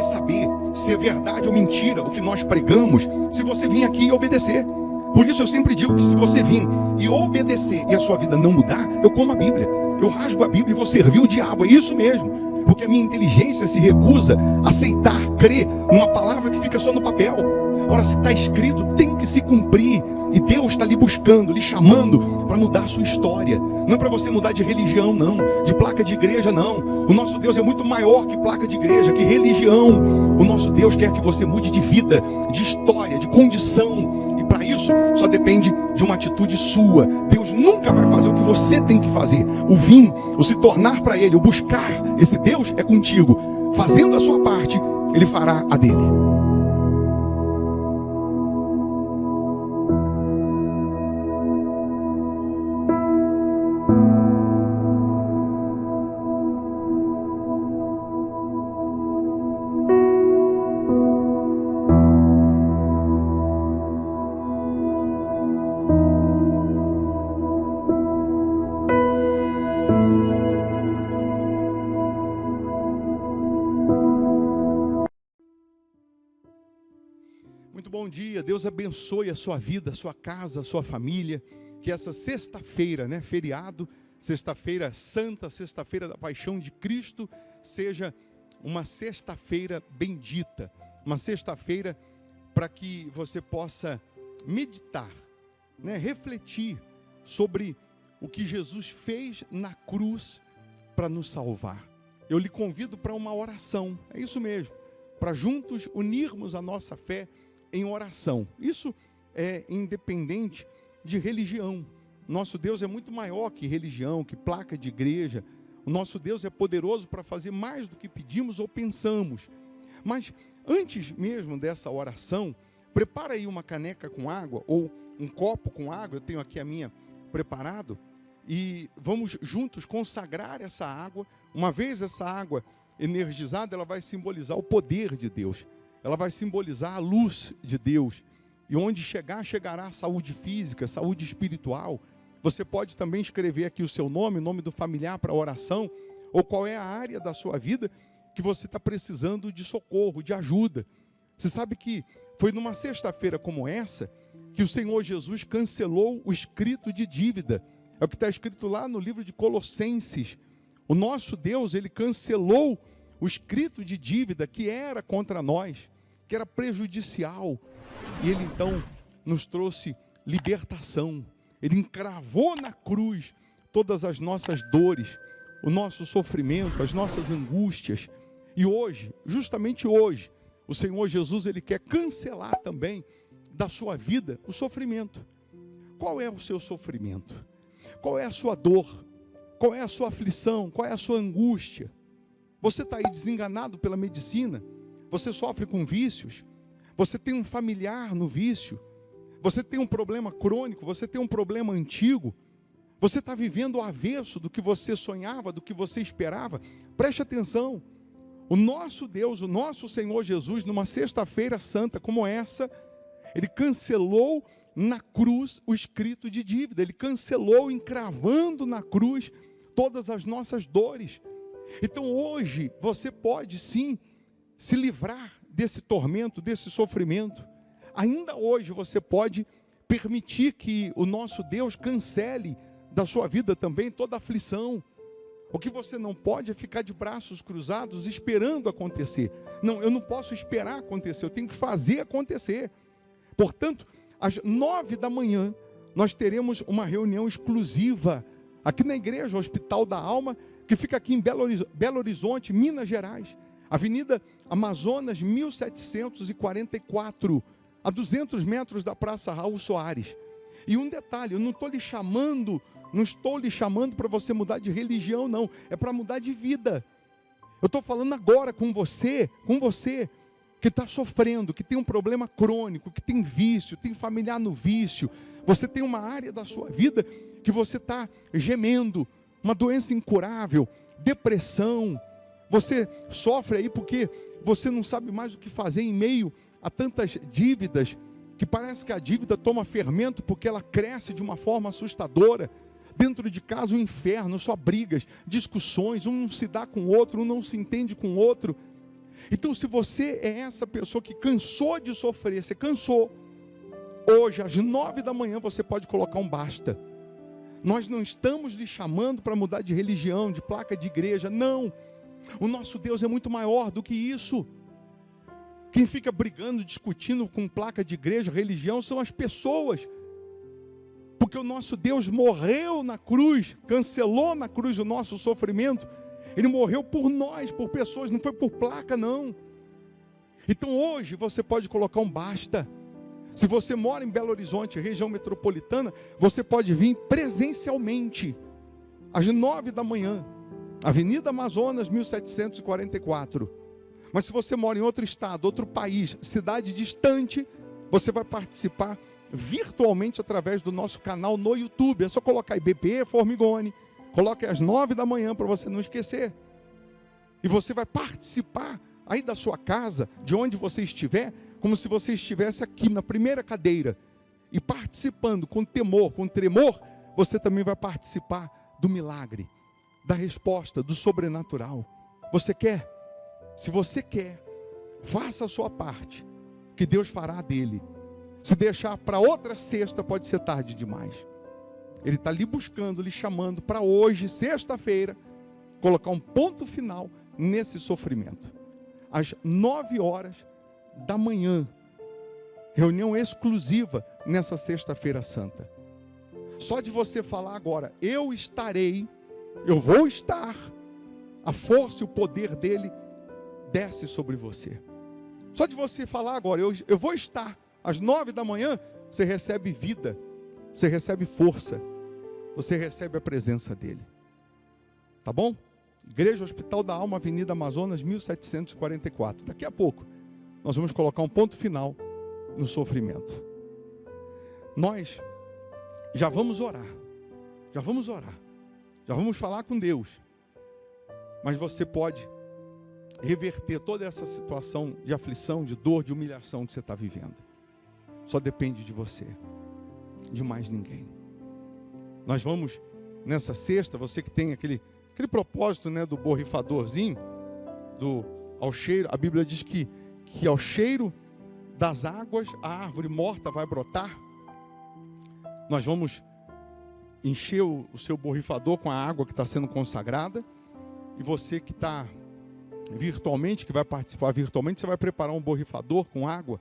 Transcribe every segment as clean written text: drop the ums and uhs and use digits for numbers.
saber se é verdade ou mentira o que nós pregamos, se você vir aqui e obedecer. Por isso eu sempre digo que se você vir e obedecer e a sua vida não mudar, eu como a Bíblia, eu rasgo a Bíblia e vou servir o diabo, é isso mesmo. Porque a minha inteligência se recusa a aceitar, crer numa palavra que fica só no papel. Ora, se está escrito, tem que se cumprir. E Deus está lhe buscando, lhe chamando para mudar a sua história. Não é para você mudar de religião, não. De placa de igreja, não. O nosso Deus é muito maior que placa de igreja, que religião. O nosso Deus quer que você mude de vida, de história, de condição. E para isso, só depende de uma atitude sua. Deus nunca vai fazer o que você tem que fazer. O vir, o se tornar para Ele, o buscar esse Deus é contigo. Fazendo a sua parte, Ele fará a dele. Bom dia, Deus abençoe a sua vida, a sua casa, a sua família. Que essa sexta-feira, feriado, sexta-feira santa, sexta-feira da paixão de Cristo, seja uma sexta-feira bendita. Uma sexta-feira para que você possa meditar, refletir sobre o que Jesus fez na cruz para nos salvar. Eu lhe convido para uma oração, é isso mesmo, para juntos unirmos a nossa fé em oração. Isso é independente de religião. Nosso Deus é muito maior que religião, que placa de igreja. O nosso Deus é poderoso para fazer mais do que pedimos ou pensamos. Mas antes mesmo dessa oração, prepara aí uma caneca com água ou um copo com água. Eu tenho aqui a minha preparado e vamos juntos consagrar essa água. Uma vez essa água energizada, ela vai simbolizar o poder de Deus. Ela vai simbolizar a luz de Deus. E onde chegar, chegará a saúde física, saúde espiritual. Você pode também escrever aqui o seu nome, o nome do familiar para a oração, ou qual é a área da sua vida que você está precisando de socorro, de ajuda. Você sabe que foi numa sexta-feira como essa que o Senhor Jesus cancelou o escrito de dívida. É o que está escrito lá no livro de Colossenses. O nosso Deus, Ele cancelou o escrito de dívida que era contra nós, que era prejudicial, e Ele então nos trouxe libertação. Ele encravou na cruz todas as nossas dores, o nosso sofrimento, as nossas angústias. E hoje, justamente hoje, o Senhor Jesus, Ele quer cancelar também da sua vida o sofrimento. Qual é o seu sofrimento? Qual é a sua dor? Qual é a sua aflição? Qual é a sua angústia? Você está aí desenganado pela medicina? Você sofre com vícios? Você tem um familiar no vício? Você tem um problema crônico? Você tem um problema antigo? Você está vivendo o avesso do que você sonhava, do que você esperava? Preste atenção. O nosso Deus, o nosso Senhor Jesus, numa sexta-feira santa como essa, Ele cancelou na cruz o escrito de dívida. Ele cancelou, encravando na cruz todas as nossas dores. Então hoje você pode sim se livrar desse tormento, desse sofrimento. Ainda hoje você pode permitir que o nosso Deus cancele da sua vida também toda aflição. O que você não pode é ficar de braços cruzados esperando acontecer. Não, eu não posso esperar acontecer, eu tenho que fazer acontecer. Portanto, às 9 da manhã, nós teremos uma reunião exclusiva aqui na igreja, Hospital da Alma, que fica aqui em Belo Horizonte, Minas Gerais. Avenida Amazonas, 1744, a 200 metros da Praça Raul Soares. E um detalhe, eu não estou lhe chamando para você mudar de religião, não. É para mudar de vida. Eu estou falando agora com você que está sofrendo, que tem um problema crônico, que tem vício, tem familiar no vício. Você tem uma área da sua vida que você está gemendo, uma doença incurável, depressão. Você sofre aí porque você não sabe mais o que fazer em meio a tantas dívidas, que parece que a dívida toma fermento porque ela cresce de uma forma assustadora. Dentro de casa o inferno, só brigas, discussões, um não se dá com o outro, um não se entende com o outro. Então, se você é essa pessoa que cansou de sofrer, você cansou, hoje, às 9 da manhã, você pode colocar um basta. Nós não estamos lhe chamando para mudar de religião, de placa de igreja, não. O nosso Deus é muito maior do que isso. Quem fica brigando, discutindo com placa de igreja, religião, são as pessoas. Porque o nosso Deus morreu na cruz, cancelou na cruz o nosso sofrimento. Ele morreu por nós, por pessoas, não foi por placa, não. Então hoje você pode colocar um basta. Se você mora em Belo Horizonte, região metropolitana, você pode vir presencialmente, às 9 da manhã, Avenida Amazonas, 1744. Mas se você mora em outro estado, outro país, cidade distante, você vai participar virtualmente através do nosso canal no YouTube. É só colocar IBP Formigoni, coloque às 9 da manhã para você não esquecer. E você vai participar aí da sua casa, de onde você estiver, como se você estivesse aqui na primeira cadeira. E participando com temor, com tremor, você também vai participar do milagre, da resposta, do sobrenatural. Você quer? Se você quer, faça a sua parte, que Deus fará dele. Se deixar para outra sexta, pode ser tarde demais. Ele está lhe buscando, lhe chamando para hoje, sexta-feira, colocar um ponto final nesse sofrimento. Às 9 horas da manhã, reunião exclusiva nessa sexta-feira santa. Só de você falar agora, eu estarei, eu vou estar, a força e o poder dele desce sobre você. Só de você falar agora, eu vou estar, às 9 da manhã, você recebe vida, você recebe força, você recebe a presença dele. Tá bom? Igreja Hospital da Alma, Avenida Amazonas, 1744. Daqui a pouco, nós vamos colocar um ponto final no sofrimento. Nós já vamos orar, já vamos falar com Deus. Mas você pode reverter toda essa situação de aflição, de dor, de humilhação que você está vivendo. Só depende de você, de mais ninguém. Nós vamos, nessa sexta, você que tem aquele propósito, né, do borrifadorzinho, ao cheiro, a Bíblia diz que ao cheiro das águas, a árvore morta vai brotar. Nós vamos encher o seu borrifador com a água que está sendo consagrada, e você que está virtualmente, que vai participar virtualmente, você vai preparar um borrifador com água,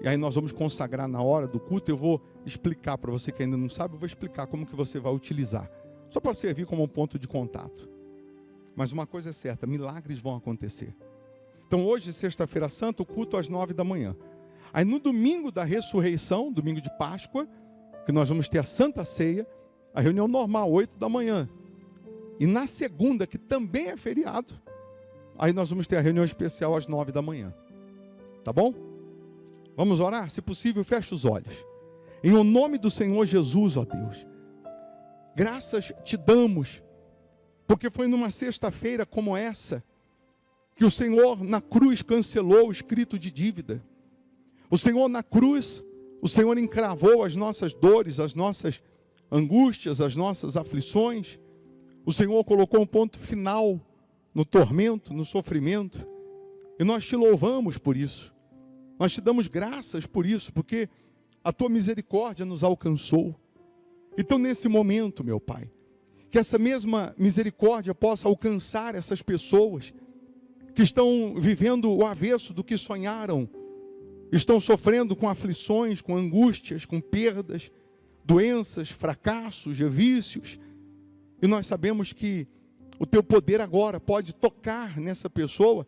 e aí nós vamos consagrar na hora do culto. Eu vou explicar para você que ainda não sabe, eu vou explicar como que você vai utilizar, só para servir como um ponto de contato. Mas uma coisa é certa, milagres vão acontecer. Então hoje, sexta-feira santa, o culto às 9 da manhã. Aí no domingo da ressurreição, domingo de Páscoa, que nós vamos ter a Santa Ceia, a reunião normal, 8 da manhã. E na segunda, que também é feriado, aí nós vamos ter a reunião especial às 9 da manhã. Tá bom? Vamos orar? Se possível, feche os olhos. Em o nome do Senhor Jesus, ó Deus, graças te damos, porque foi numa sexta-feira como essa, que o Senhor na cruz cancelou o escrito de dívida. O Senhor na cruz, o Senhor encravou as nossas dores, as nossas angústias, as nossas aflições. O Senhor colocou um ponto final no tormento, no sofrimento. E nós te louvamos por isso. Nós te damos graças por isso, porque a tua misericórdia nos alcançou. Então nesse momento, meu Pai, que essa mesma misericórdia possa alcançar essas pessoas que estão vivendo o avesso do que sonharam, estão sofrendo com aflições, com angústias, com perdas, doenças, fracassos, vícios. E nós sabemos que o teu poder agora pode tocar nessa pessoa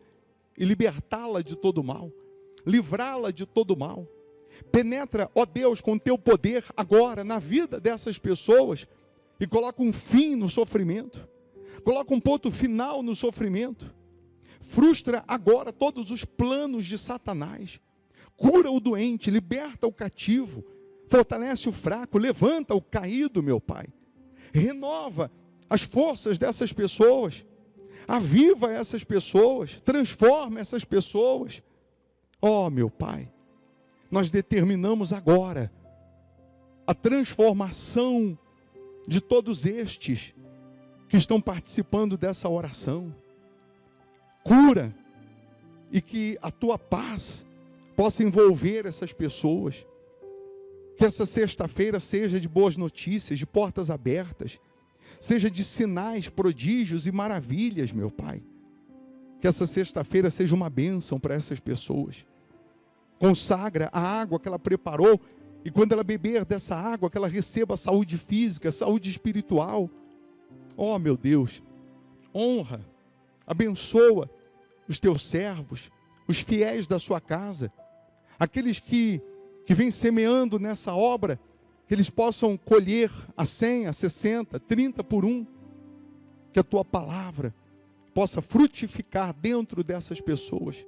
e libertá-la de todo mal, livrá-la de todo mal. Penetra, ó Deus, com o teu poder agora na vida dessas pessoas e coloca um fim no sofrimento, coloca um ponto final no sofrimento. Frustra agora todos os planos de Satanás. Cura o doente, liberta o cativo, fortalece o fraco, levanta o caído, meu Pai. Renova as forças dessas pessoas, aviva essas pessoas, transforma essas pessoas. Ó, meu Pai, nós determinamos agora a transformação de todos estes que estão participando dessa oração. Cura, e que a tua paz possa envolver essas pessoas. Que essa sexta-feira seja de boas notícias, de portas abertas, seja de sinais, prodígios e maravilhas, meu Pai. Que essa sexta-feira seja uma bênção para essas pessoas. Consagra a água que ela preparou, e quando ela beber dessa água, que ela receba saúde física, saúde espiritual. Oh, meu Deus, honra, abençoa os teus servos, os fiéis da sua casa, aqueles que vêm semeando nessa obra, que eles possam colher a 100, a 60, 30 por um, que a tua palavra possa frutificar dentro dessas pessoas,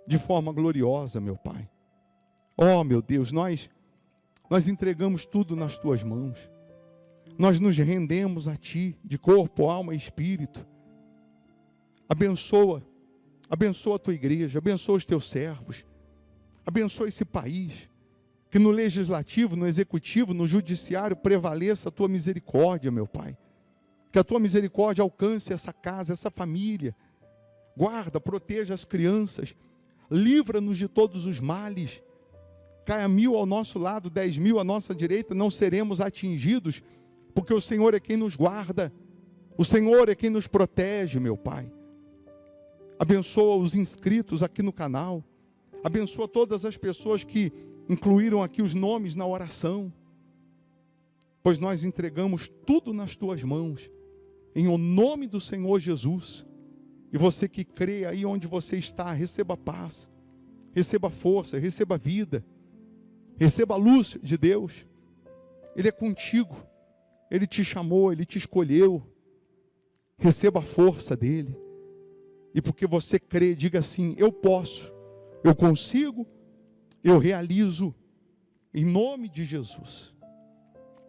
de forma gloriosa, meu Pai. Oh, meu Deus, nós entregamos tudo nas tuas mãos, nós nos rendemos a Ti, de corpo, alma e espírito. Abençoa a tua igreja, abençoa os teus servos, abençoa esse país, que no legislativo, no executivo, no judiciário prevaleça a tua misericórdia, meu Pai. Que a tua misericórdia alcance essa casa, essa família. Guarda, proteja as crianças, livra-nos de todos os males. Caia 1000 ao nosso lado, 10.000 à nossa direita, não seremos atingidos, porque o Senhor é quem nos guarda, o Senhor é quem nos protege, meu Pai. Abençoa os inscritos aqui no canal, abençoa todas as pessoas que incluíram aqui os nomes na oração, pois nós entregamos tudo nas tuas mãos, em o nome do Senhor Jesus. E você que crê aí onde você está, receba paz, receba força, receba vida, receba a luz de Deus. Ele é contigo, Ele te chamou, Ele te escolheu. Receba a força dEle, e porque você crê, diga assim: eu posso, eu consigo, eu realizo, em nome de Jesus.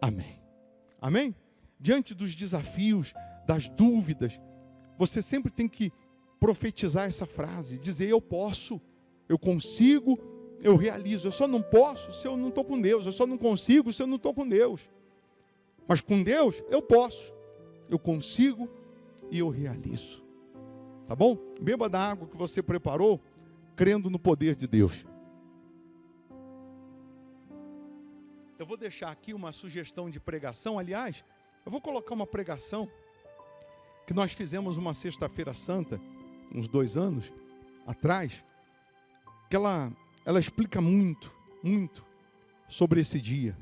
Amém. Amém? Diante dos desafios, das dúvidas, você sempre tem que profetizar essa frase, dizer: eu posso, eu consigo, eu realizo. Eu só não posso se eu não estou com Deus, eu só não consigo se eu não estou com Deus. Mas com Deus eu posso, eu consigo e eu realizo. Tá bom? Beba da água que você preparou, crendo no poder de Deus. Eu vou deixar aqui uma sugestão de pregação. Aliás, eu vou colocar uma pregação que nós fizemos uma sexta-feira santa, uns 2 anos atrás, que ela explica muito sobre esse dia.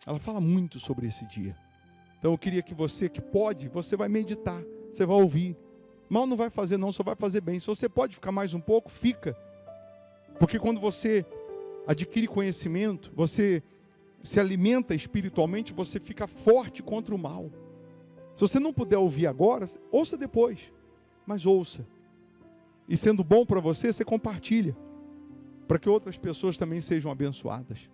Ela fala muito sobre esse dia. Então eu queria que você que pode, você vai meditar, você vai ouvir. Mal não vai fazer não, só vai fazer bem. Se você pode ficar mais um pouco, fica. Porque quando você adquire conhecimento, você se alimenta espiritualmente, você fica forte contra o mal. Se você não puder ouvir agora, ouça depois, mas ouça. E sendo bom para você, você compartilha, para que outras pessoas também sejam abençoadas.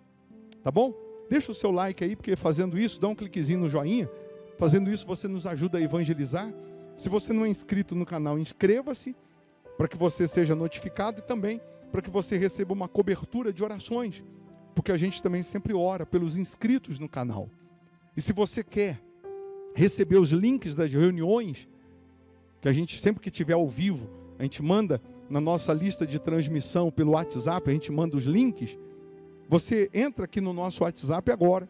Tá bom? Deixa o seu like aí, porque fazendo isso, dá um cliquezinho no joinha. Fazendo isso, você nos ajuda a evangelizar. Se você não é inscrito no canal, inscreva-se, para que você seja notificado, e também para que você receba uma cobertura de orações, porque a gente também sempre ora pelos inscritos no canal. E se você quer receber os links das reuniões, que a gente sempre que tiver ao vivo, a gente manda na nossa lista de transmissão pelo WhatsApp, a gente manda os links. Você entra aqui no nosso WhatsApp agora,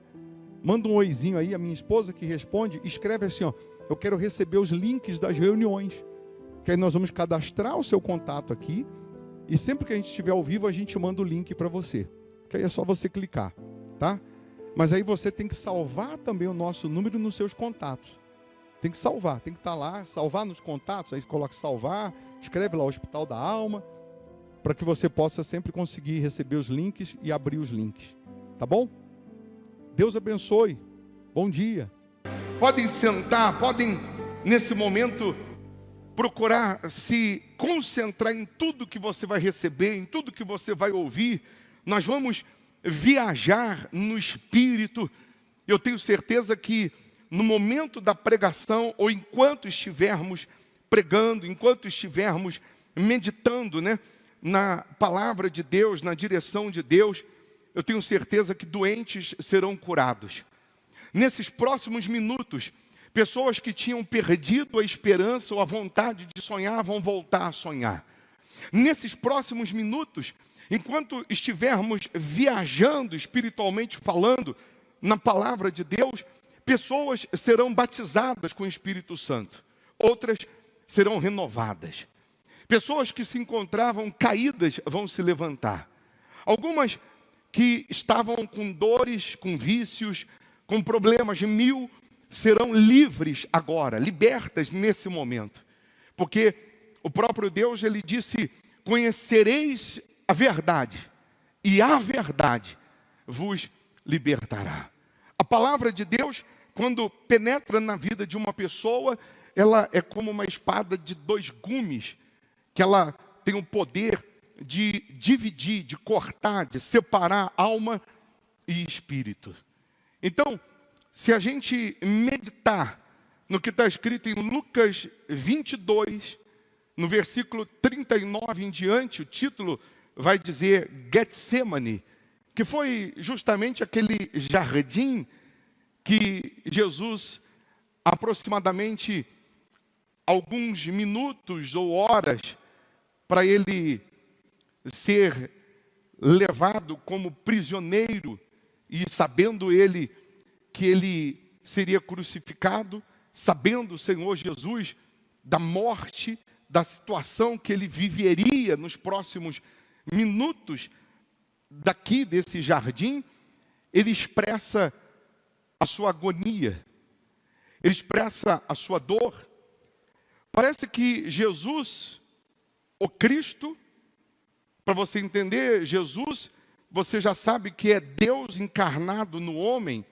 manda um oizinho aí, a minha esposa que responde, escreve assim, ó: eu quero receber os links das reuniões, que aí nós vamos cadastrar o seu contato aqui, e sempre que a gente estiver ao vivo, a gente manda o link para você, que aí é só você clicar, tá? Mas aí você tem que salvar também o nosso número nos seus contatos. Tem que salvar, tem que estar lá, salvar nos contatos, aí você coloca salvar, escreve lá Hospital da Alma, para que você possa sempre conseguir receber os links e abrir os links. Tá bom? Deus abençoe. Bom dia. Podem sentar, podem nesse momento procurar se concentrar em tudo que você vai receber, em tudo que você vai ouvir. Nós vamos viajar no Espírito. Eu tenho certeza que no momento da pregação, ou enquanto estivermos pregando, enquanto estivermos meditando, na palavra de Deus, na direção de Deus, eu tenho certeza que doentes serão curados. Nesses próximos minutos, pessoas que tinham perdido a esperança ou a vontade de sonhar, vão voltar a sonhar. Nesses próximos minutos, enquanto estivermos viajando espiritualmente falando na palavra de Deus, pessoas serão batizadas com o Espírito Santo, outras serão renovadas. Pessoas que se encontravam caídas vão se levantar. Algumas que estavam com dores, com vícios, com problemas de mil, serão livres agora, libertas nesse momento. Porque o próprio Deus, ele disse: conhecereis a verdade, e a verdade vos libertará. A palavra de Deus, quando penetra na vida de uma pessoa, ela é como uma espada de dois gumes, que ela tem o poder de dividir, de cortar, de separar alma e espírito. Então, se a gente meditar no que está escrito em Lucas 22, no versículo 39 em diante, o título vai dizer Getsemane, que foi justamente aquele jardim que Jesus, aproximadamente alguns minutos ou horas, para ele ser levado como prisioneiro, e sabendo ele que ele seria crucificado, sabendo o Senhor Jesus da morte, da situação que ele viveria nos próximos minutos daqui desse jardim, ele expressa a sua agonia, ele expressa a sua dor. Parece que Jesus, o Cristo, para você entender, Jesus, você já sabe que é Deus encarnado no homem,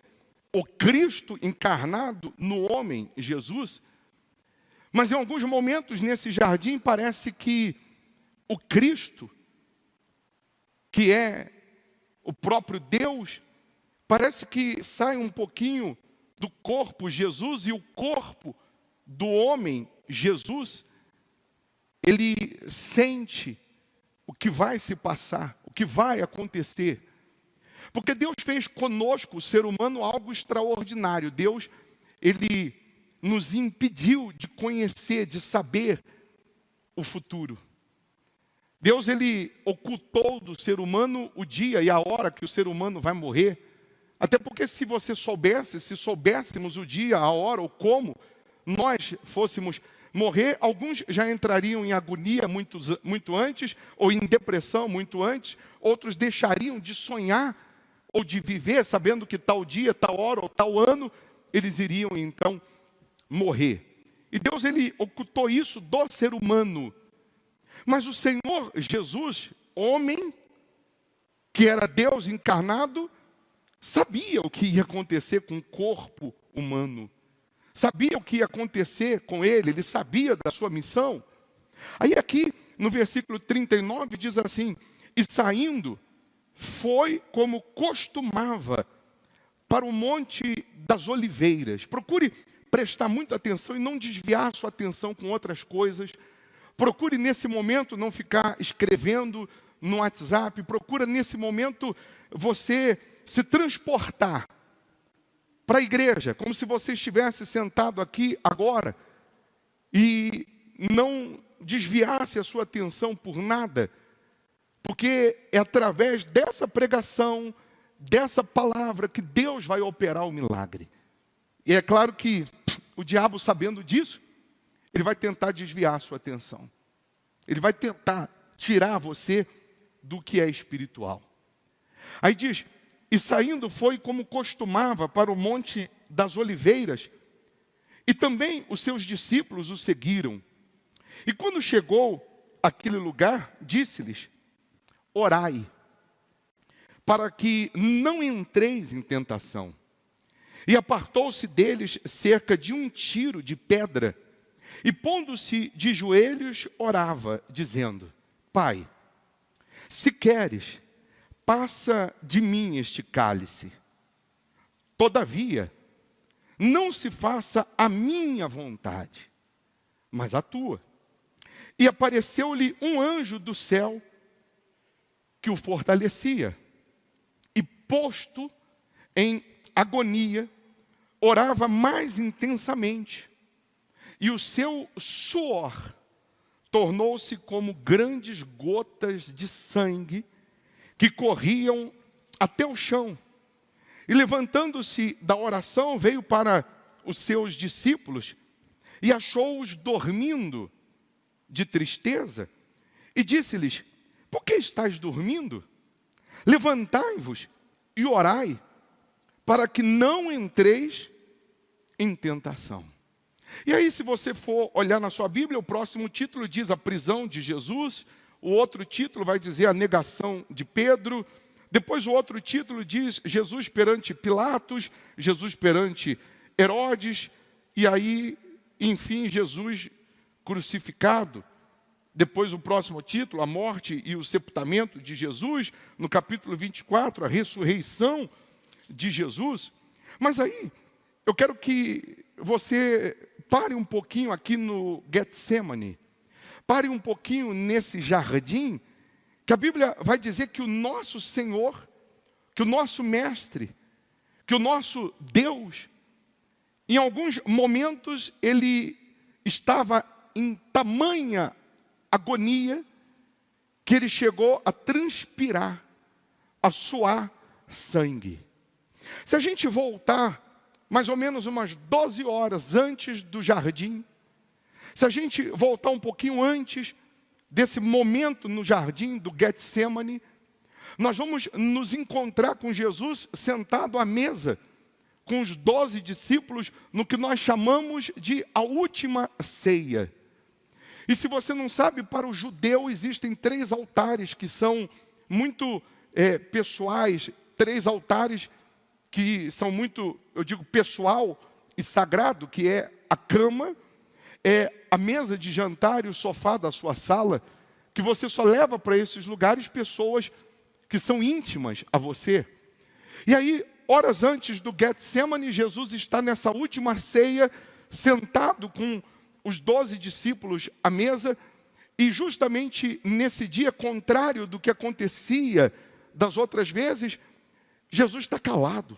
o Cristo encarnado no homem, Jesus. Mas em alguns momentos nesse jardim parece que o Cristo, que é o próprio Deus, parece que sai um pouquinho do corpo Jesus, e o corpo do homem Jesus, ele sente o que vai se passar, o que vai acontecer. Porque Deus fez conosco, o ser humano, algo extraordinário. Deus, ele nos impediu de conhecer, de saber o futuro. Deus, ele ocultou do ser humano o dia e a hora que o ser humano vai morrer. Até porque se você soubesse, se soubéssemos o dia, a hora ou como nós fôssemos morrer, alguns já entrariam em agonia muito antes, ou em depressão muito antes, outros deixariam de sonhar ou de viver, sabendo que tal dia, tal hora ou tal ano, eles iriam então morrer. E Deus, ele ocultou isso do ser humano. Mas o Senhor Jesus, homem, que era Deus encarnado, sabia o que ia acontecer com o corpo humano. Sabia o que ia acontecer com ele sabia da sua missão. Aí aqui, no versículo 39, diz assim: e saindo, foi como costumava para o Monte das Oliveiras. Procure prestar muita atenção e não desviar sua atenção com outras coisas. Procure nesse momento não ficar escrevendo no WhatsApp. Procura nesse momento você se transportar para a igreja, como se você estivesse sentado aqui agora, e não desviasse a sua atenção por nada, porque é através dessa pregação, dessa palavra, que Deus vai operar o milagre. E é claro que o diabo, sabendo disso, ele vai tentar desviar a sua atenção. Ele vai tentar tirar você do que é espiritual. Aí diz: e saindo foi como costumava para o Monte das Oliveiras, e também os seus discípulos o seguiram. E quando chegou àquele lugar, disse-lhes: orai, para que não entreis em tentação. E apartou-se deles cerca de 1 tiro de pedra, e pondo-se de joelhos, orava, dizendo: Pai, se queres, passa de mim este cálice. Todavia, não se faça a minha vontade, mas a tua. E apareceu-lhe um anjo do céu que o fortalecia. E posto em agonia, orava mais intensamente. E o seu suor tornou-se como grandes gotas de sangue que corriam até o chão. E levantando-se da oração, veio para os seus discípulos e achou-os dormindo de tristeza. E disse-lhes: por que estáis dormindo? Levantai-vos e orai, para que não entreis em tentação. E aí, se você for olhar na sua Bíblia, o próximo título diz a prisão de Jesus, o outro título vai dizer a negação de Pedro, depois o outro título diz Jesus perante Pilatos, Jesus perante Herodes, e aí, enfim, Jesus crucificado. Depois o próximo título, a morte e o sepultamento de Jesus, no capítulo 24, a ressurreição de Jesus. Mas aí, eu quero que você pare um pouquinho aqui no Getsemane, pare um pouquinho nesse jardim, que a Bíblia vai dizer que o nosso Senhor, que o nosso Mestre, que o nosso Deus, em alguns momentos ele estava em tamanha agonia, que ele chegou a transpirar, a suar sangue. Se a gente voltar mais ou menos umas 12 horas antes do jardim, se a gente voltar um pouquinho antes desse momento no jardim do Getsemane, nós vamos nos encontrar com Jesus sentado à mesa, com os 12 discípulos, no que nós chamamos de a última ceia. E se você não sabe, para o judeu existem 3 altares que são muito pessoais, 3 altares que são muito, eu digo, pessoal e sagrado, que é a cama, é a mesa de jantar e o sofá da sua sala, que você só leva para esses lugares pessoas que são íntimas a você. E aí, horas antes do Getsemane, Jesus está nessa última ceia, sentado com os 12 discípulos à mesa, e justamente nesse dia, contrário do que acontecia das outras vezes, Jesus está calado.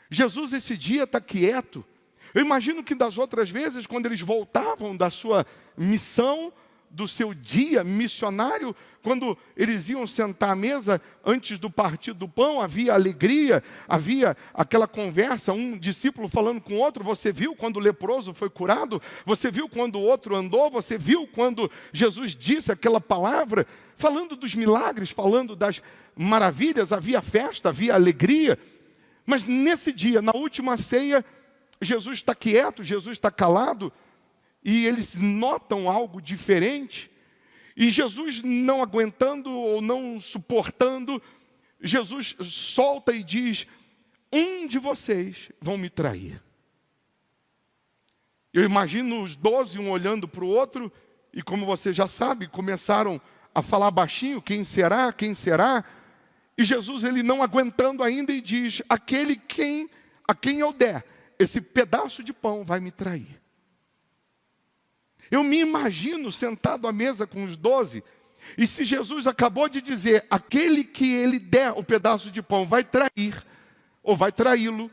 Jesus esse dia está quieto. Eu imagino que das outras vezes, quando eles voltavam da sua missão, do seu dia missionário, quando eles iam sentar à mesa, antes do partir do pão, havia alegria, havia aquela conversa, um discípulo falando com o outro. Você viu quando o leproso foi curado? Você viu quando o outro andou? Você viu quando Jesus disse aquela palavra? Falando dos milagres, falando das maravilhas, havia festa, havia alegria. Mas nesse dia, na última ceia, Jesus está quieto, Jesus está calado, e eles notam algo diferente. E Jesus, não aguentando ou não suportando, Jesus solta e diz: um de vocês vão me trair. Eu imagino os 12, um olhando para o outro, e como você já sabe, começaram a falar baixinho: quem será, quem será? E Jesus, ele não aguentando ainda, e diz: aquele a quem eu der esse pedaço de pão vai me trair. Eu me imagino sentado à mesa com os 12, e se Jesus acabou de dizer: aquele que ele der o pedaço de pão vai trair, ou vai traí-lo.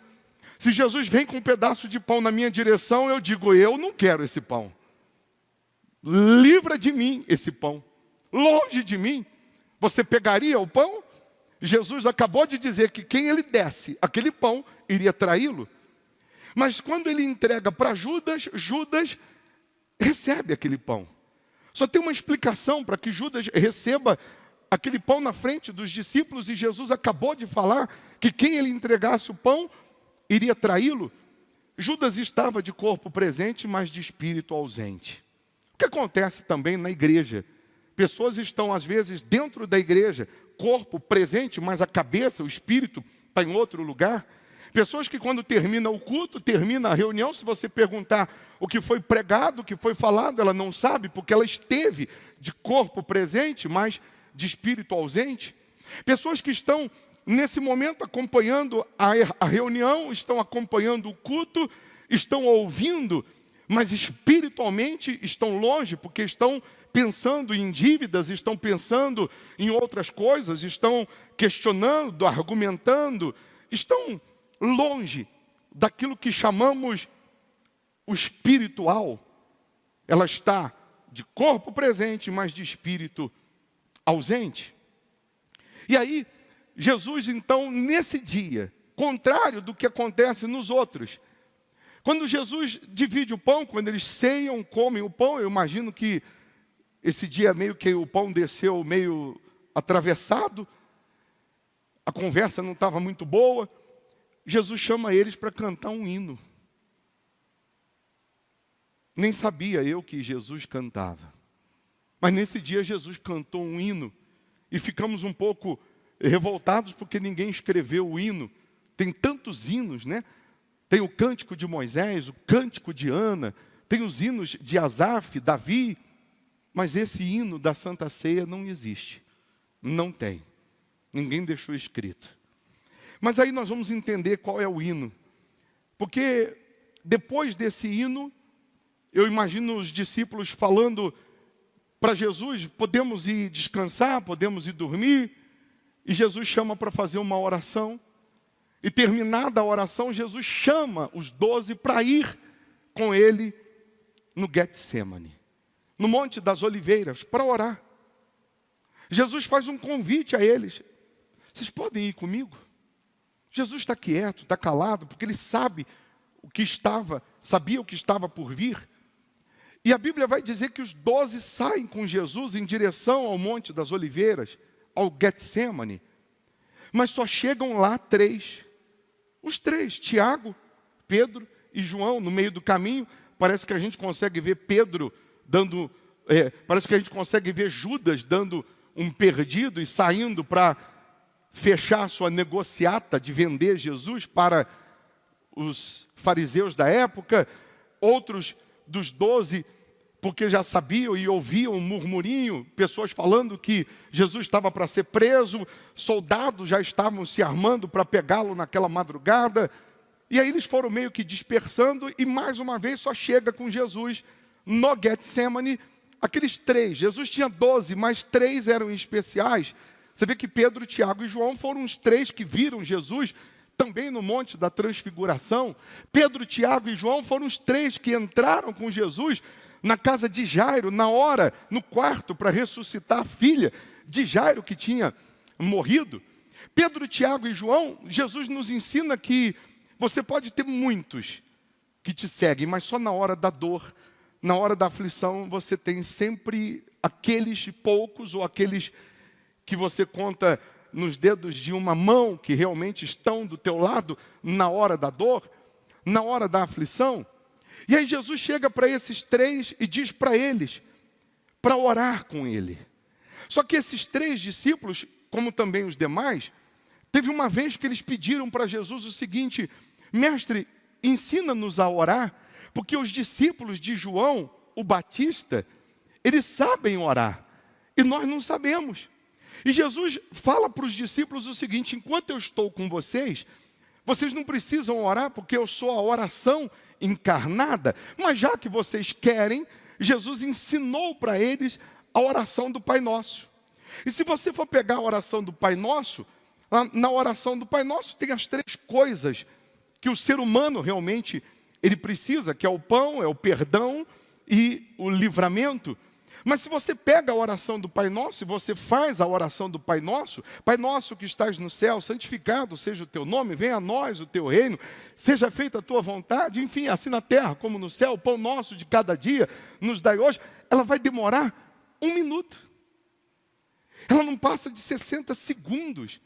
Se Jesus vem com um pedaço de pão na minha direção, eu digo: eu não quero esse pão. Livra de mim esse pão. Longe de mim. Você pegaria o pão? Jesus acabou de dizer que quem ele desse aquele pão iria traí-lo. Mas quando ele entrega para Judas, Judas recebe aquele pão. Só tem uma explicação para que Judas receba aquele pão na frente dos discípulos, e Jesus acabou de falar que quem ele entregasse o pão iria traí-lo. Judas estava de corpo presente, mas de espírito ausente. O que acontece também na igreja? Pessoas estão às vezes dentro da igreja, corpo presente, mas a cabeça, o espírito está em outro lugar. Pessoas que quando termina o culto, termina a reunião, se você perguntar o que foi pregado, o que foi falado, ela não sabe, porque ela esteve de corpo presente, mas de espírito ausente. Pessoas que estão nesse momento acompanhando a reunião, estão acompanhando o culto, estão ouvindo, mas espiritualmente estão longe, porque estão pensando em dívidas, estão pensando em outras coisas, estão questionando, argumentando, estão longe daquilo que chamamos o espiritual. Ela está de corpo presente, mas de espírito ausente. E aí, Jesus, então, nesse dia, contrário do que acontece nos outros, quando Jesus divide o pão, quando eles ceiam, comem o pão, eu imagino que esse dia meio que o pão desceu meio atravessado, a conversa não estava muito boa, Jesus chama eles para cantar um hino. Nem sabia eu que Jesus cantava. Mas nesse dia Jesus cantou um hino e ficamos um pouco revoltados porque ninguém escreveu o hino. Tem tantos hinos, né? Tem o cântico de Moisés, o cântico de Ana, tem os hinos de Asaf, Davi, mas esse hino da Santa Ceia não existe. Não tem. Ninguém deixou escrito. Mas aí nós vamos entender qual é o hino. Porque depois desse hino, eu imagino os discípulos falando para Jesus, podemos ir descansar, podemos ir dormir. E Jesus chama para fazer uma oração. E terminada a oração, Jesus chama os 12 para ir com ele no Getsemane, no Monte das Oliveiras, para orar. Jesus faz um convite a eles. Vocês podem ir comigo? Jesus está quieto, está calado, porque ele sabia o que estava por vir. E a Bíblia vai dizer que os 12 saem com Jesus em direção ao Monte das Oliveiras, ao Getsemane. Mas só chegam lá 3. Os 3, Tiago, Pedro e João, no meio do caminho. Parece que a gente consegue ver Pedro dando... parece que a gente consegue ver Judas dando um perdido e saindo para fechar a sua negociata de vender Jesus para os fariseus da época. Outros dos 12, porque já sabiam e ouviam um murmurinho, pessoas falando que Jesus estava para ser preso, soldados já estavam se armando para pegá-lo naquela madrugada, e aí eles foram meio que dispersando, e mais uma vez só chega com Jesus no Getsemane, aqueles 3, Jesus tinha 12, mas 3 eram especiais. Você vê que Pedro, Tiago e João foram os 3 que viram Jesus, também no Monte da Transfiguração. Pedro, Tiago e João foram os 3 que entraram com Jesus na casa de Jairo, na hora, no quarto, para ressuscitar a filha de Jairo, que tinha morrido. Pedro, Tiago e João, Jesus nos ensina que você pode ter muitos que te seguem, mas só na hora da dor, na hora da aflição, você tem sempre aqueles poucos, ou aqueles que você conta nos dedos de uma mão, que realmente estão do teu lado na hora da dor, na hora da aflição. E aí Jesus chega para esses 3 e diz para eles, para orar com ele. Só que esses 3 discípulos, como também os demais, teve uma vez que eles pediram para Jesus o seguinte: mestre, ensina-nos a orar, porque os discípulos de João, o Batista, eles sabem orar, e nós não sabemos. E Jesus fala para os discípulos o seguinte: enquanto eu estou com vocês, vocês não precisam orar, porque eu sou a oração encarnada. Mas já que vocês querem, Jesus ensinou para eles a oração do Pai Nosso. E se você for pegar a oração do Pai Nosso, na oração do Pai Nosso tem as 3 coisas que o ser humano realmente ele precisa, que é o pão, é o perdão e o livramento. Mas se você pega a oração do Pai Nosso, e você faz a oração do Pai Nosso que estás no céu, santificado seja o teu nome, venha a nós o teu reino, seja feita a tua vontade, enfim, assim na terra como no céu, o pão nosso de cada dia nos dai hoje, ela vai demorar 1 minuto. Ela não passa de 60 segundos.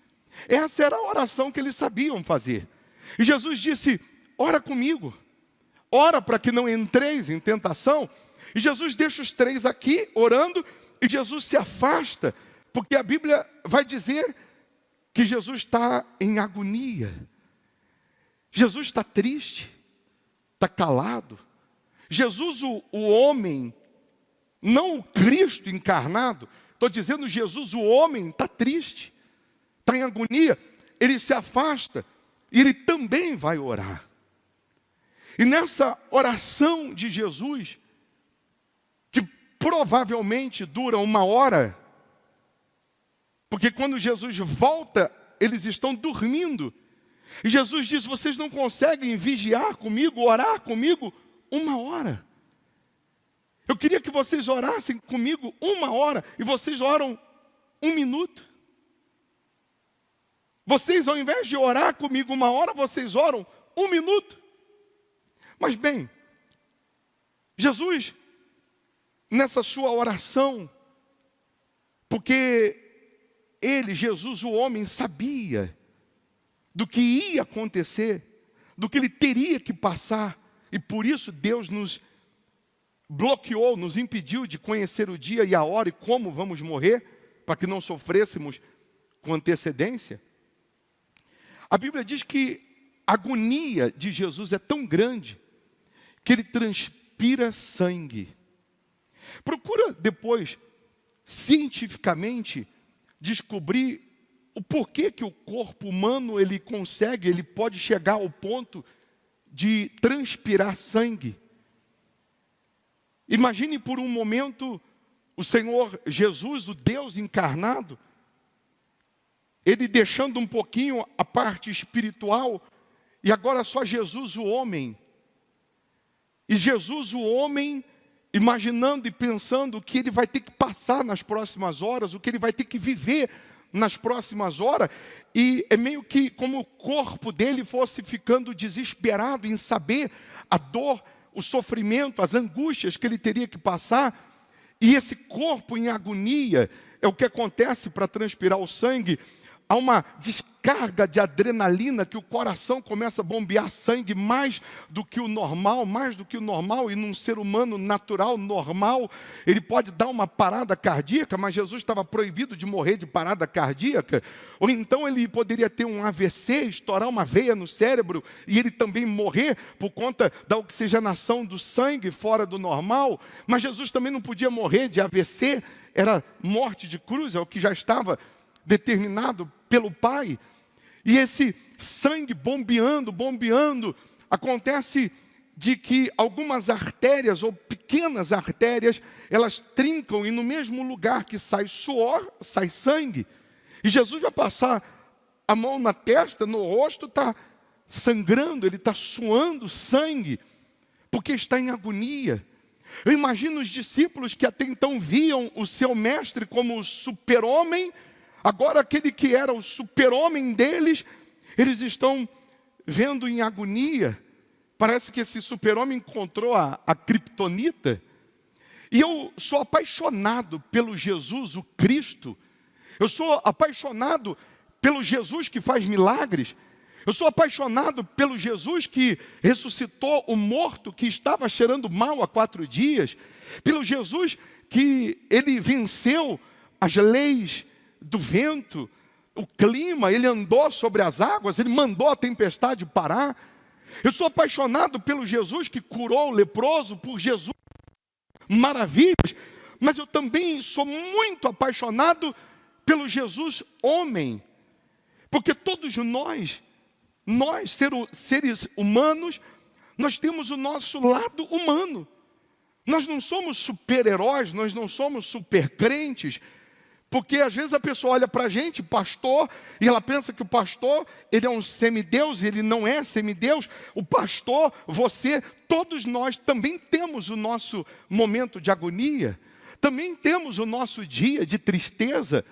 Essa era a oração que eles sabiam fazer. E Jesus disse: ora comigo, ora para que não entreis em tentação. E Jesus deixa os 3 aqui orando, e Jesus se afasta, porque a Bíblia vai dizer que Jesus está em agonia. Jesus está triste, está calado. Jesus, o homem, não o Cristo encarnado, estou dizendo Jesus, o homem, está triste, está em agonia, ele se afasta, e ele também vai orar. E nessa oração de Jesus, provavelmente dura 1 hora, porque quando Jesus volta, eles estão dormindo, e Jesus diz: vocês não conseguem vigiar comigo, orar comigo 1 hora. Eu queria que vocês orassem comigo 1 hora e vocês oram 1 minuto. Vocês, ao invés de orar comigo 1 hora, vocês oram 1 minuto. Mas bem, Jesus, nessa sua oração, porque ele, Jesus, o homem, sabia do que ia acontecer, do que ele teria que passar, e por isso Deus nos bloqueou, nos impediu de conhecer o dia e a hora e como vamos morrer, para que não sofrêssemos com antecedência. A Bíblia diz que a agonia de Jesus é tão grande que ele transpira sangue. Procura depois, cientificamente, descobrir o porquê que o corpo humano ele pode chegar ao ponto de transpirar sangue. Imagine por um momento o Senhor Jesus, o Deus encarnado, ele deixando um pouquinho a parte espiritual, e agora só Jesus o homem. E Jesus o homem, imaginando e pensando o que ele vai ter que passar nas próximas horas, o que ele vai ter que viver nas próximas horas, e é meio que como o corpo dele fosse ficando desesperado em saber a dor, o sofrimento, as angústias que ele teria que passar, e esse corpo em agonia, é o que acontece para transpirar o sangue. Há uma descarga de adrenalina que o coração começa a bombear sangue mais do que o normal, e num ser humano natural, normal, ele pode dar uma parada cardíaca, mas Jesus estava proibido de morrer de parada cardíaca, ou então ele poderia ter um AVC, estourar uma veia no cérebro, e ele também morrer por conta da oxigenação do sangue fora do normal, mas Jesus também não podia morrer de AVC, era morte de cruz, é o que já estava determinado pelo Pai. E esse sangue bombeando, acontece de que algumas artérias, ou pequenas artérias, elas trincam, e no mesmo lugar que sai suor, sai sangue. E Jesus vai passar a mão na testa, no rosto, está sangrando, ele está suando sangue, porque está em agonia. Eu imagino os discípulos que até então viam o seu mestre como o super-homem, agora aquele que era o super-homem deles, eles estão vendo em agonia. Parece que esse super-homem encontrou a kriptonita. E eu sou apaixonado pelo Jesus, o Cristo. Eu sou apaixonado pelo Jesus que faz milagres. Eu sou apaixonado pelo Jesus que ressuscitou o morto que estava cheirando mal há 4 dias. Pelo Jesus que ele venceu as leis do vento, o clima, ele andou sobre as águas, ele mandou a tempestade parar. Eu sou apaixonado pelo Jesus que curou o leproso, por Jesus, maravilhas, mas eu também sou muito apaixonado pelo Jesus homem, porque todos nós seres humanos, nós temos o nosso lado humano. Nós não somos super-heróis, nós não somos super-crentes, porque às vezes a pessoa olha para a gente, pastor, e ela pensa que o pastor, ele é um semideus, e ele não é semideus. O pastor, você, todos nós também temos o nosso momento de agonia, também temos o nosso dia de tristeza,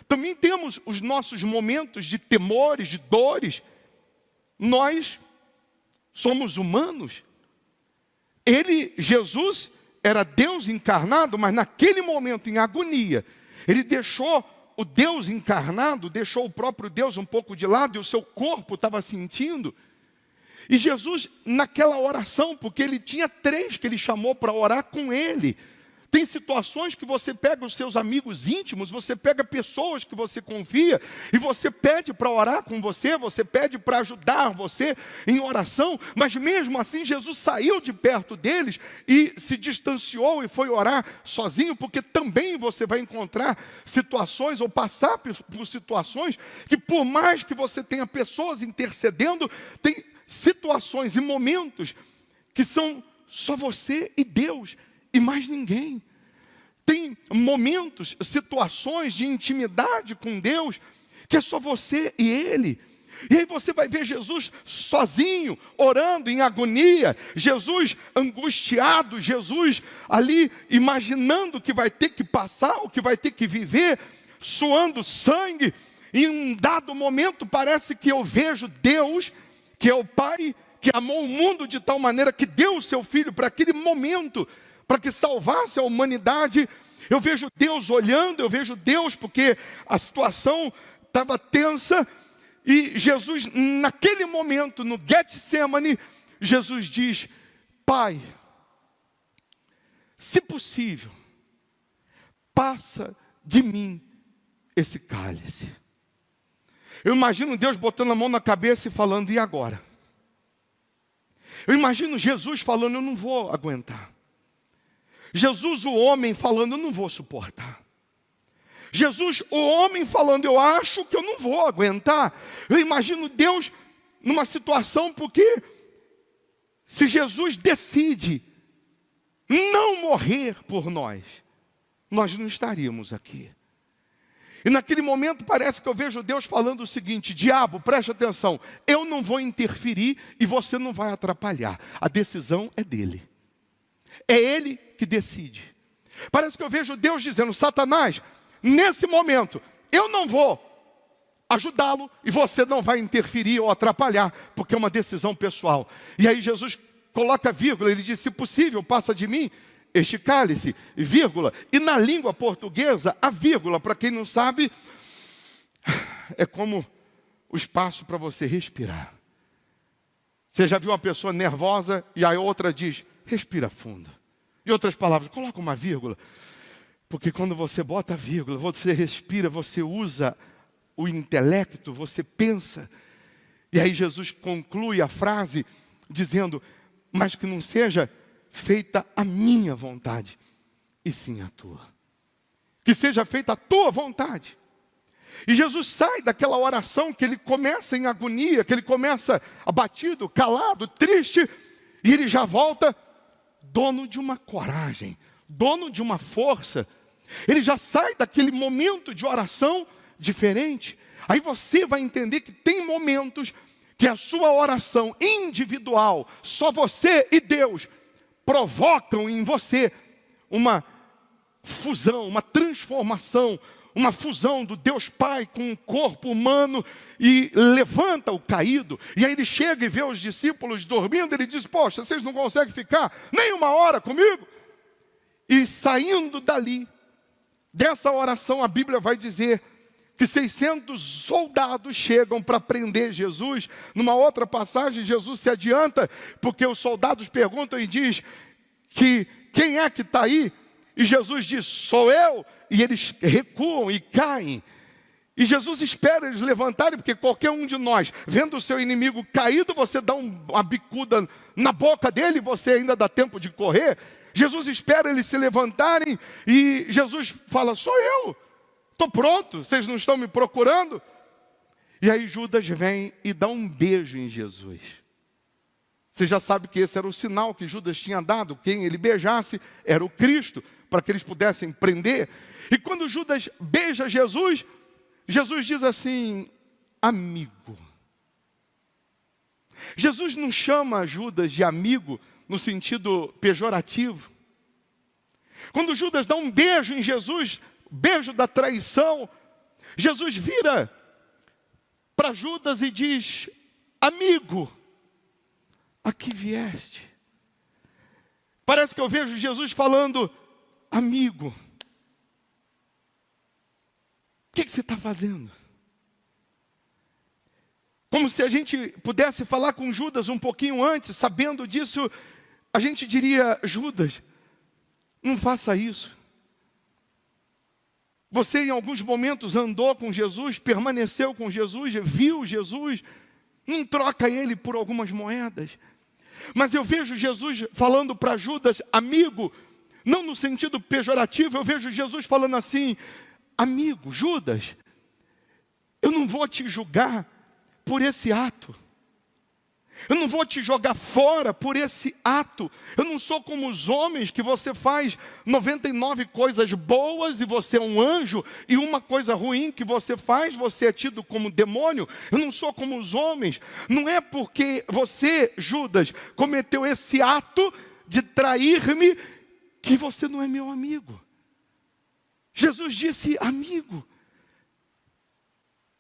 também temos os nossos momentos de temores, de dores. Nós somos humanos. Ele, Jesus, era Deus encarnado, mas naquele momento em agonia, ele deixou o Deus encarnado, deixou o próprio Deus um pouco de lado, e o seu corpo estava sentindo. E Jesus, naquela oração, porque ele tinha 3 que ele chamou para orar com ele. Tem situações que você pega os seus amigos íntimos, você pega pessoas que você confia, e você pede para orar com você, você pede para ajudar você em oração, mas mesmo assim Jesus saiu de perto deles e se distanciou e foi orar sozinho, porque também você vai encontrar situações ou passar por situações que, por mais que você tenha pessoas intercedendo, tem situações e momentos que são só você e Deus e mais ninguém. Tem momentos, situações de intimidade com Deus que é só você e Ele. E aí você vai ver Jesus sozinho, orando em agonia, Jesus angustiado, Jesus ali imaginando o que vai ter que passar, o que vai ter que viver, suando sangue. Em um dado momento parece que eu vejo Deus, que é o Pai, que amou o mundo de tal maneira que deu o seu Filho para aquele momento, para que salvasse a humanidade. Eu vejo Deus olhando, eu vejo Deus porque a situação estava tensa. E Jesus, naquele momento, no Getsemane, Jesus diz: Pai, se possível, passa de mim esse cálice. Eu imagino Deus botando a mão na cabeça e falando: e agora? Eu imagino Jesus falando: eu não vou aguentar. Jesus, o homem, falando: eu não vou suportar. Jesus, o homem, falando: eu acho que eu não vou aguentar. Eu imagino Deus numa situação, porque se Jesus decide não morrer por nós, nós não estaríamos aqui. E naquele momento parece que eu vejo Deus falando o seguinte: diabo, preste atenção, eu não vou interferir e você não vai atrapalhar. A decisão é dele. É ele que decide. Parece que eu vejo Deus dizendo: Satanás, nesse momento, eu não vou ajudá-lo e você não vai interferir ou atrapalhar, porque é uma decisão pessoal. E aí Jesus coloca vírgula, ele diz: se possível, passa de mim este cálice, vírgula. E na língua portuguesa, a vírgula, para quem não sabe, é como o espaço para você respirar. Você já viu uma pessoa nervosa e a outra diz: respira fundo. Em outras palavras, coloca uma vírgula. Porque quando você bota a vírgula, você respira, você usa o intelecto, você pensa. E aí Jesus conclui a frase dizendo: mas que não seja feita a minha vontade, e sim a tua. Que seja feita a tua vontade. E Jesus sai daquela oração que ele começa em agonia, que ele começa abatido, calado, triste, e ele já volta dono de uma coragem, dono de uma força. Ele já sai daquele momento de oração diferente. Aí você vai entender que tem momentos que a sua oração individual, só você e Deus, provocam em você uma fusão, uma transformação, uma fusão do Deus Pai com o corpo humano, e levanta o caído. E aí ele chega e vê os discípulos dormindo, ele diz: poxa, vocês não conseguem ficar nem uma hora comigo? E saindo dali, dessa oração, a Bíblia vai dizer que 600 soldados chegam para prender Jesus. Numa outra passagem, Jesus se adianta, porque os soldados perguntam e diz que quem é que está aí? E Jesus diz: sou eu. E eles recuam e caem. E Jesus espera eles levantarem, porque qualquer um de nós, vendo o seu inimigo caído, você dá uma bicuda na boca dele, você ainda dá tempo de correr. Jesus espera eles se levantarem e Jesus fala: sou eu. Estou pronto, vocês não estão me procurando? E aí Judas vem e dá um beijo em Jesus. Você já sabe que esse era o sinal que Judas tinha dado. Quem ele beijasse era o Cristo, para que eles pudessem prender. E quando Judas beija Jesus, Jesus diz assim: amigo. Jesus não chama Judas de amigo no sentido pejorativo. Quando Judas dá um beijo em Jesus, beijo da traição, Jesus vira para Judas e diz: amigo, a que vieste? Parece que eu vejo Jesus falando: amigo, o que você está fazendo? Como se a gente pudesse falar com Judas um pouquinho antes, sabendo disso, a gente diria: Judas, não faça isso. Você em alguns momentos andou com Jesus, permaneceu com Jesus, viu Jesus, não troca ele por algumas moedas. Mas eu vejo Jesus falando para Judas: amigo, não no sentido pejorativo, eu vejo Jesus falando assim: amigo, Judas, eu não vou te julgar por esse ato. Eu não vou te jogar fora por esse ato. Eu não sou como os homens que você faz 99 coisas boas e você é um anjo, e uma coisa ruim que você faz, você é tido como demônio. Eu não sou como os homens. Não é porque você, Judas, cometeu esse ato de trair-me que você não é meu amigo. Jesus disse amigo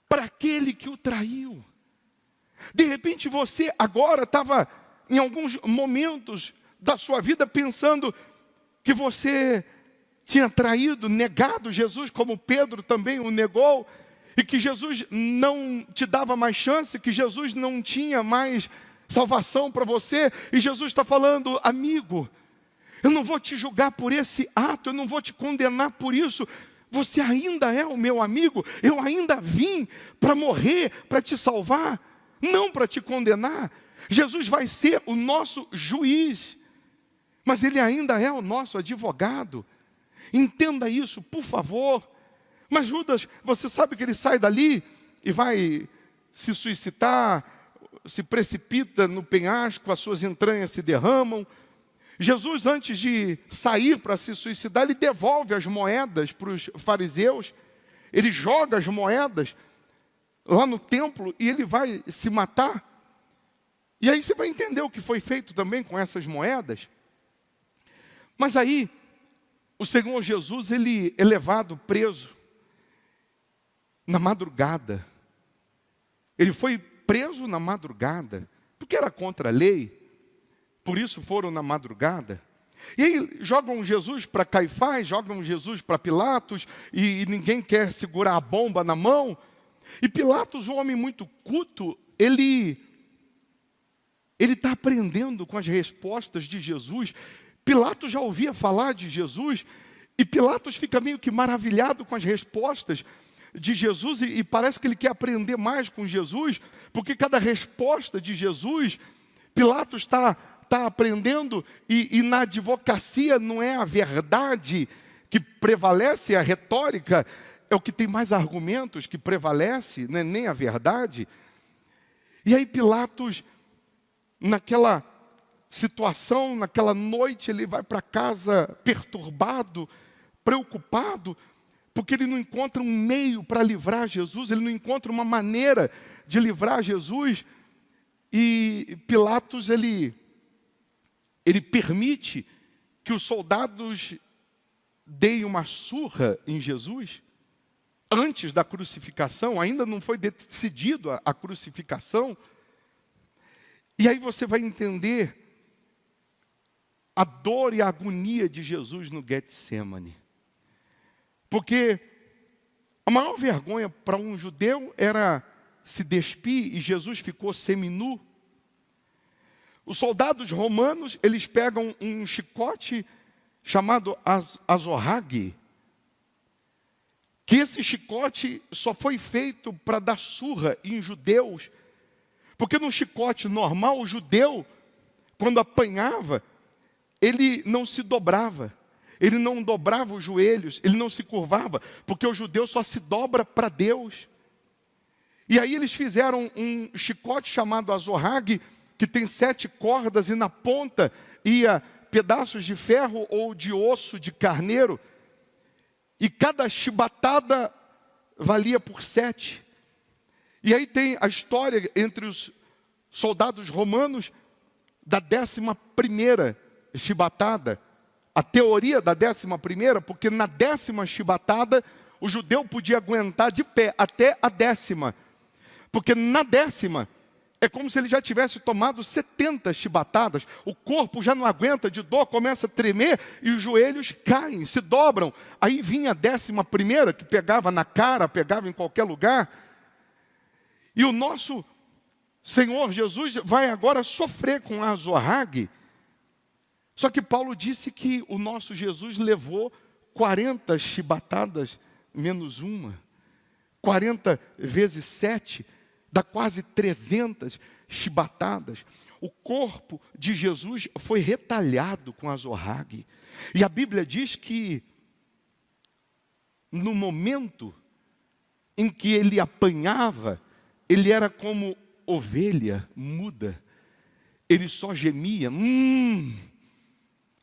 para aquele que o traiu. De repente você agora estava em alguns momentos da sua vida pensando que você tinha traído, negado Jesus, como Pedro também o negou, e que Jesus não te dava mais chance, que Jesus não tinha mais salvação para você, e Jesus está falando, amigo, eu não vou te julgar por esse ato, eu não vou te condenar por isso. Você ainda é o meu amigo, eu ainda vim para morrer, para te salvar, não para te condenar. Jesus vai ser o nosso juiz, mas Ele ainda é o nosso advogado. Entenda isso, por favor. Mas Judas, você sabe que ele sai dali e vai se suicidar, se precipita no penhasco, as suas entranhas se derramam. Jesus, antes de sair para se suicidar, ele devolve as moedas para os fariseus, ele joga as moedas lá no templo e ele vai se matar. E aí você vai entender o que foi feito também com essas moedas. Mas aí, o Senhor Jesus, ele é levado preso na madrugada. Ele foi preso na madrugada, porque era contra a lei. Por isso foram na madrugada. E aí jogam Jesus para Caifás, jogam Jesus para Pilatos, e ninguém quer segurar a bomba na mão. E Pilatos, um homem muito culto, ele está aprendendo com as respostas de Jesus. Pilatos já ouvia falar de Jesus, e Pilatos fica meio que maravilhado com as respostas de Jesus, e parece que ele quer aprender mais com Jesus, porque cada resposta de Jesus, Pilatos está aprendendo, e na advocacia não é a verdade que prevalece, a retórica é o que tem mais argumentos que prevalece, não é nem a verdade. E aí Pilatos, naquela situação, naquela noite, ele vai para casa perturbado, preocupado, porque ele não encontra um meio para livrar Jesus, ele não encontra uma maneira de livrar Jesus, e Pilatos, ele permite que os soldados deem uma surra em Jesus, antes da crucificação, ainda não foi decidido a crucificação. E aí você vai entender a dor e a agonia de Jesus no Getsemane. Porque a maior vergonha para um judeu era se despir, e Jesus ficou seminu. Os soldados romanos, eles pegam um chicote chamado azorrague, que esse chicote só foi feito para dar surra em judeus, porque no chicote normal, o judeu, quando apanhava, ele não se dobrava, ele não dobrava os joelhos, ele não se curvava, porque o judeu só se dobra para Deus. E aí eles fizeram um chicote chamado azorrague, que tem 7 cordas, e na ponta ia pedaços de ferro ou de osso de carneiro, e cada chibatada valia por 7. E aí tem a história entre os soldados romanos da 11ª chibatada, a teoria da 11ª, porque na 10ª chibatada o judeu podia aguentar de pé até a 10ª, porque na 10ª é como se ele já tivesse tomado 70 chibatadas, o corpo já não aguenta de dor, começa a tremer e os joelhos caem, se dobram. Aí vinha a 11ª, que pegava na cara, pegava em qualquer lugar. E o nosso Senhor Jesus vai agora sofrer com a azorrague. Só que Paulo disse que o nosso Jesus levou 40 chibatadas menos uma. 40 vezes 7, dá quase 300 chibatadas. O corpo de Jesus foi retalhado com azorrague. E a Bíblia diz que no momento em que ele apanhava, ele era como ovelha muda, ele só gemia,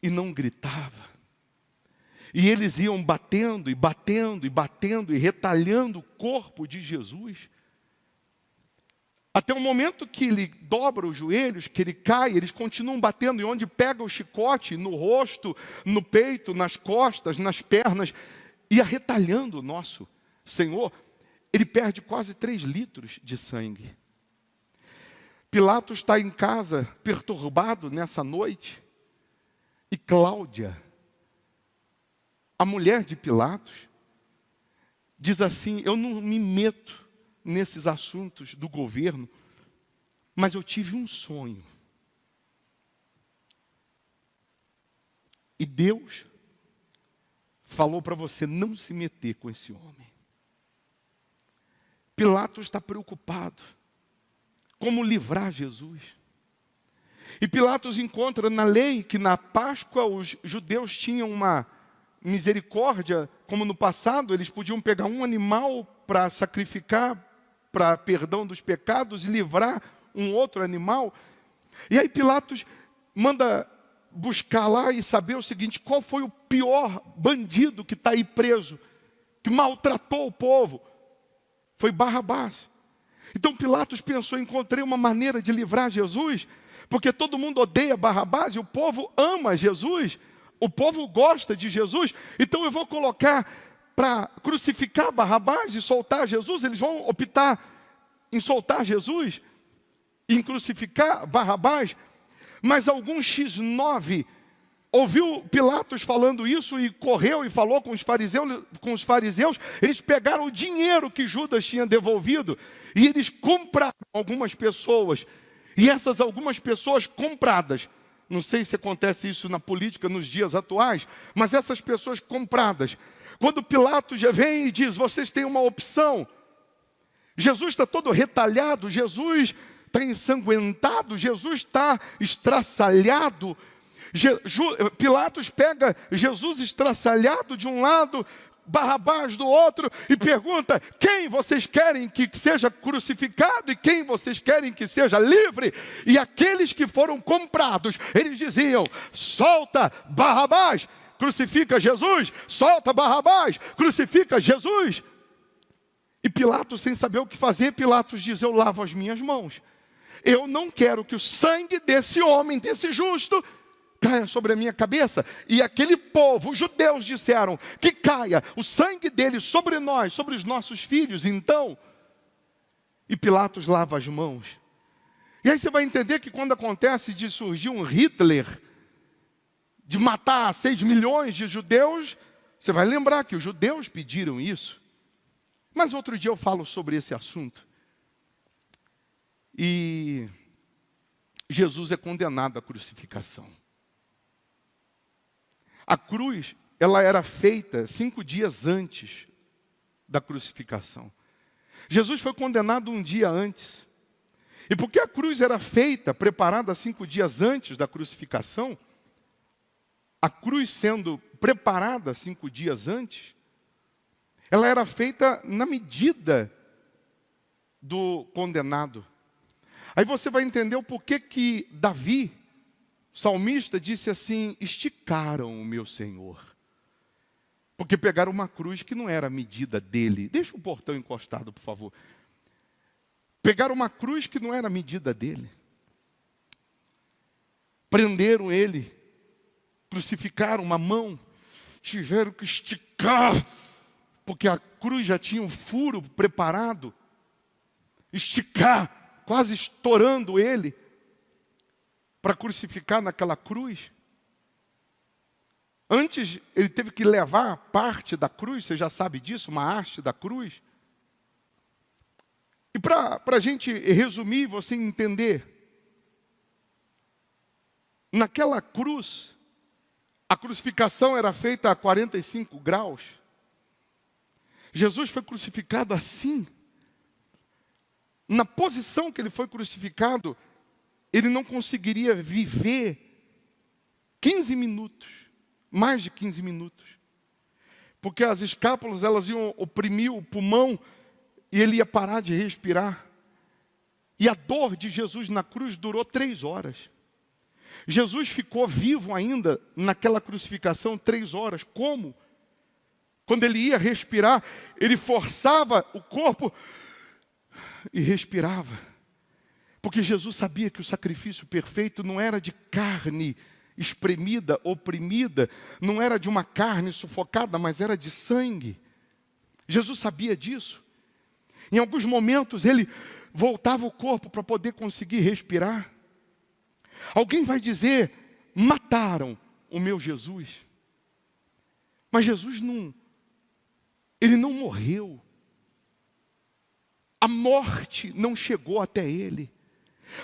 e não gritava. E eles iam batendo, e batendo, e batendo, e retalhando o corpo de Jesus. Até o momento que ele dobra os joelhos, que ele cai, eles continuam batendo, e onde pega o chicote, no rosto, no peito, nas costas, nas pernas, ia retalhando o nosso Senhor. Ele perde quase 3 litros de sangue. Pilatos está em casa, perturbado nessa noite, e Cláudia, a mulher de Pilatos, diz assim: eu não me meto nesses assuntos do governo, mas eu tive um sonho. E Deus falou para você não se meter com esse homem. Pilatos está preocupado. Como livrar Jesus? E Pilatos encontra na lei que na Páscoa os judeus tinham uma misericórdia, como no passado, eles podiam pegar um animal para sacrificar, para perdão dos pecados e livrar um outro animal. E aí Pilatos manda buscar lá e saber o seguinte: qual foi o pior bandido que está aí preso, que maltratou o povo? Foi Barrabás. Então Pilatos pensou: encontrei uma maneira de livrar Jesus, porque todo mundo odeia Barrabás e o povo ama Jesus, o povo gosta de Jesus, então eu vou colocar para crucificar Barrabás e soltar Jesus. Eles vão optar em soltar Jesus e em crucificar Barrabás. Mas algum X9 ouviu Pilatos falando isso e correu e falou com os fariseus. Eles pegaram o dinheiro que Judas tinha devolvido e eles compraram algumas pessoas. E essas algumas pessoas compradas, não sei se acontece isso na política nos dias atuais, mas essas pessoas compradas, quando Pilatos já vem e diz: vocês têm uma opção. Jesus está todo retalhado, Jesus está ensanguentado, Jesus está estraçalhado. Pilatos pega Jesus estraçalhado de um lado, Barrabás do outro, e pergunta: quem vocês querem que seja crucificado e quem vocês querem que seja livre? E aqueles que foram comprados, eles diziam: solta Barrabás, crucifica Jesus, solta Barrabás, crucifica Jesus. E Pilatos, sem saber o que fazer, Pilatos diz: eu lavo as minhas mãos. Eu não quero que o sangue desse homem, desse justo, caia sobre a minha cabeça. E aquele povo, os judeus, disseram: que caia o sangue dele sobre nós, sobre os nossos filhos. Então, e Pilatos lava as mãos. E aí você vai entender que quando acontece de surgir um Hitler, de matar 6 milhões de judeus, você vai lembrar que os judeus pediram isso. Mas outro dia eu falo sobre esse assunto. E Jesus é condenado à crucificação. A cruz, ela era feita 5 dias antes da crucificação. Jesus foi condenado um dia antes. E porque a cruz era feita, preparada 5 dias antes da crucificação, a cruz sendo preparada 5 dias antes, ela era feita na medida do condenado. Aí você vai entender o porquê que Davi, salmista, disse assim: esticaram o meu Senhor. Porque pegaram uma cruz que não era a medida dele. Deixa o portão encostado, por favor. Pegaram uma cruz que não era a medida dele. Prenderam ele. Crucificaram uma mão. Tiveram que esticar. Porque a cruz já tinha um furo preparado. Esticar. Quase estourando ele, para crucificar naquela cruz. Antes, ele teve que levar parte da cruz, você já sabe disso, uma haste da cruz. E para a gente resumir, você entender, naquela cruz, a crucificação era feita a 45 graus. Jesus foi crucificado assim. Na posição que ele foi crucificado, ele não conseguiria viver 15 minutos, mais de 15 minutos. Porque as escápulas, elas iam oprimir o pulmão e ele ia parar de respirar. E a dor de Jesus na cruz durou 3 horas. Jesus ficou vivo ainda naquela crucificação 3 horas. Como? Quando ele ia respirar, ele forçava o corpo e respirava. Porque Jesus sabia que o sacrifício perfeito não era de carne espremida, oprimida, não era de uma carne sufocada, mas era de sangue. Jesus sabia disso. Em alguns momentos ele voltava o corpo para poder conseguir respirar. Alguém vai dizer: mataram o meu Jesus. Mas Jesus ele não morreu. A morte não chegou até ele.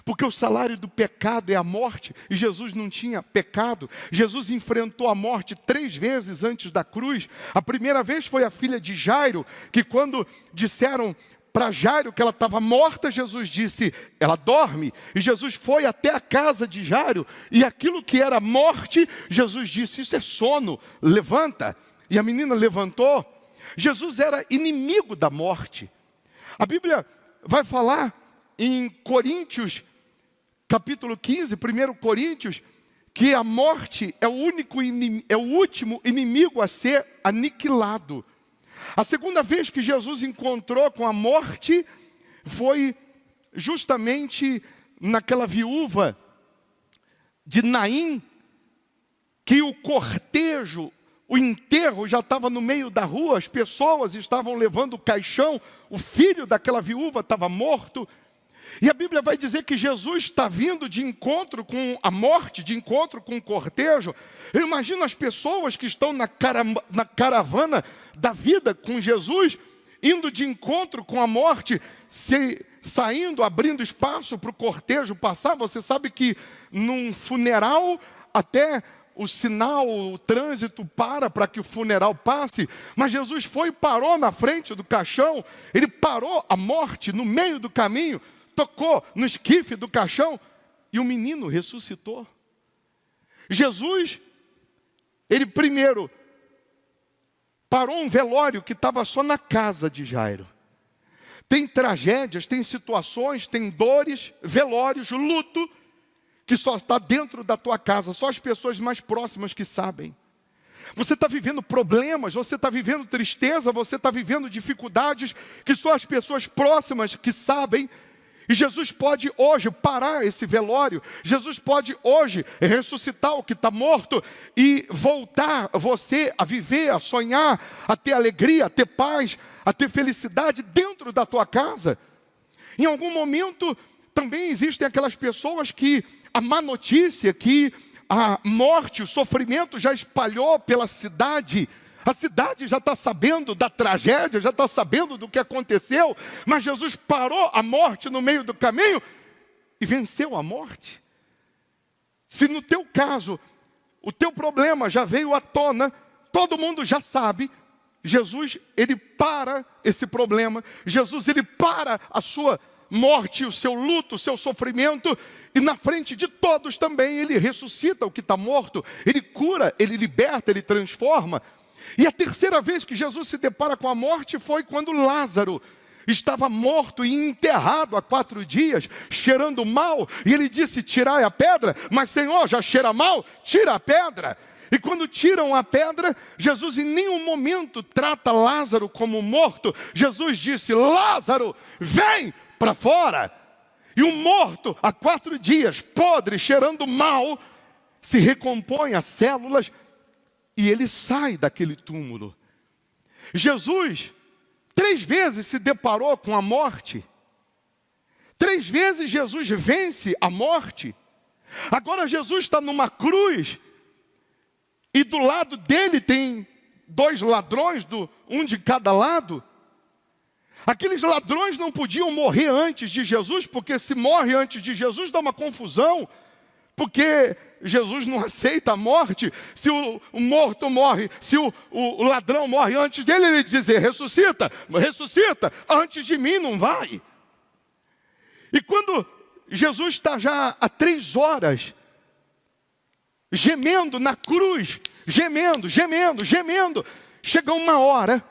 Porque o salário do pecado é a morte, e Jesus não tinha pecado. Jesus enfrentou a morte 3 vezes antes da cruz. A primeira vez foi a filha de Jairo, que quando disseram para Jairo que ela estava morta, Jesus disse: ela dorme. E Jesus foi até a casa de Jairo, e aquilo que era morte, Jesus disse: isso é sono, levanta. E a menina levantou. Jesus era inimigo da morte. A Bíblia vai falar em Coríntios, capítulo 15, 1 Coríntios, que a morte é o último inimigo a ser aniquilado. A segunda vez que Jesus encontrou com a morte foi justamente naquela viúva de Naim, que o cortejo, o enterro já estava no meio da rua, as pessoas estavam levando o caixão, o filho daquela viúva estava morto. E a Bíblia vai dizer que Jesus está vindo de encontro com a morte, de encontro com o cortejo. Eu imagino as pessoas que estão na caravana da vida com Jesus, indo de encontro com a morte, saindo, abrindo espaço para o cortejo passar. Você sabe que num funeral, até o sinal, o trânsito para que o funeral passe. Mas Jesus foi e parou na frente do caixão. Ele parou a morte no meio do caminho, tocou no esquife do caixão e o menino ressuscitou. Jesus, ele primeiro parou um velório que estava só na casa de Jairo. Tem tragédias, tem situações, tem dores, velórios, luto, que só está dentro da tua casa, só as pessoas mais próximas que sabem. Você está vivendo problemas, você está vivendo tristeza, você está vivendo dificuldades, que só as pessoas próximas que sabem. E Jesus pode hoje parar esse velório. Jesus pode hoje ressuscitar o que está morto e voltar você a viver, a sonhar, a ter alegria, a ter paz, a ter felicidade dentro da tua casa. Em algum momento também existem aquelas pessoas que a má notícia, que a morte, o sofrimento já espalhou pela cidade. A cidade já está sabendo da tragédia, já está sabendo do que aconteceu, mas Jesus parou a morte no meio do caminho e venceu a morte. Se no teu caso, o teu problema já veio à tona, todo mundo já sabe, Jesus, ele para esse problema, Jesus, ele para a sua morte, o seu luto, o seu sofrimento, e na frente de todos também ele ressuscita o que está morto, ele cura, ele liberta, ele transforma. E a terceira vez que Jesus se depara com a morte foi quando Lázaro estava morto e enterrado há 4 dias, cheirando mal, e ele disse: tirai a pedra. Mas Senhor, já cheira mal, tira a pedra. E quando tiram a pedra, Jesus em nenhum momento trata Lázaro como morto. Jesus disse: Lázaro, vem para fora. E o morto, há 4 dias, podre, cheirando mal, se recompõe as células e ele sai daquele túmulo. Jesus 3 vezes se deparou com a morte. 3 vezes Jesus vence a morte. Agora Jesus está numa cruz e do lado dele tem 2 ladrões, um de cada lado. Aqueles ladrões não podiam morrer antes de Jesus, porque se morre antes de Jesus dá uma confusão, porque Jesus não aceita a morte. Se o morto morre, se o ladrão morre antes dele, ele diz: ressuscita, ressuscita, antes de mim não vai. E quando Jesus está já há 3 horas, gemendo na cruz, gemendo, chega uma hora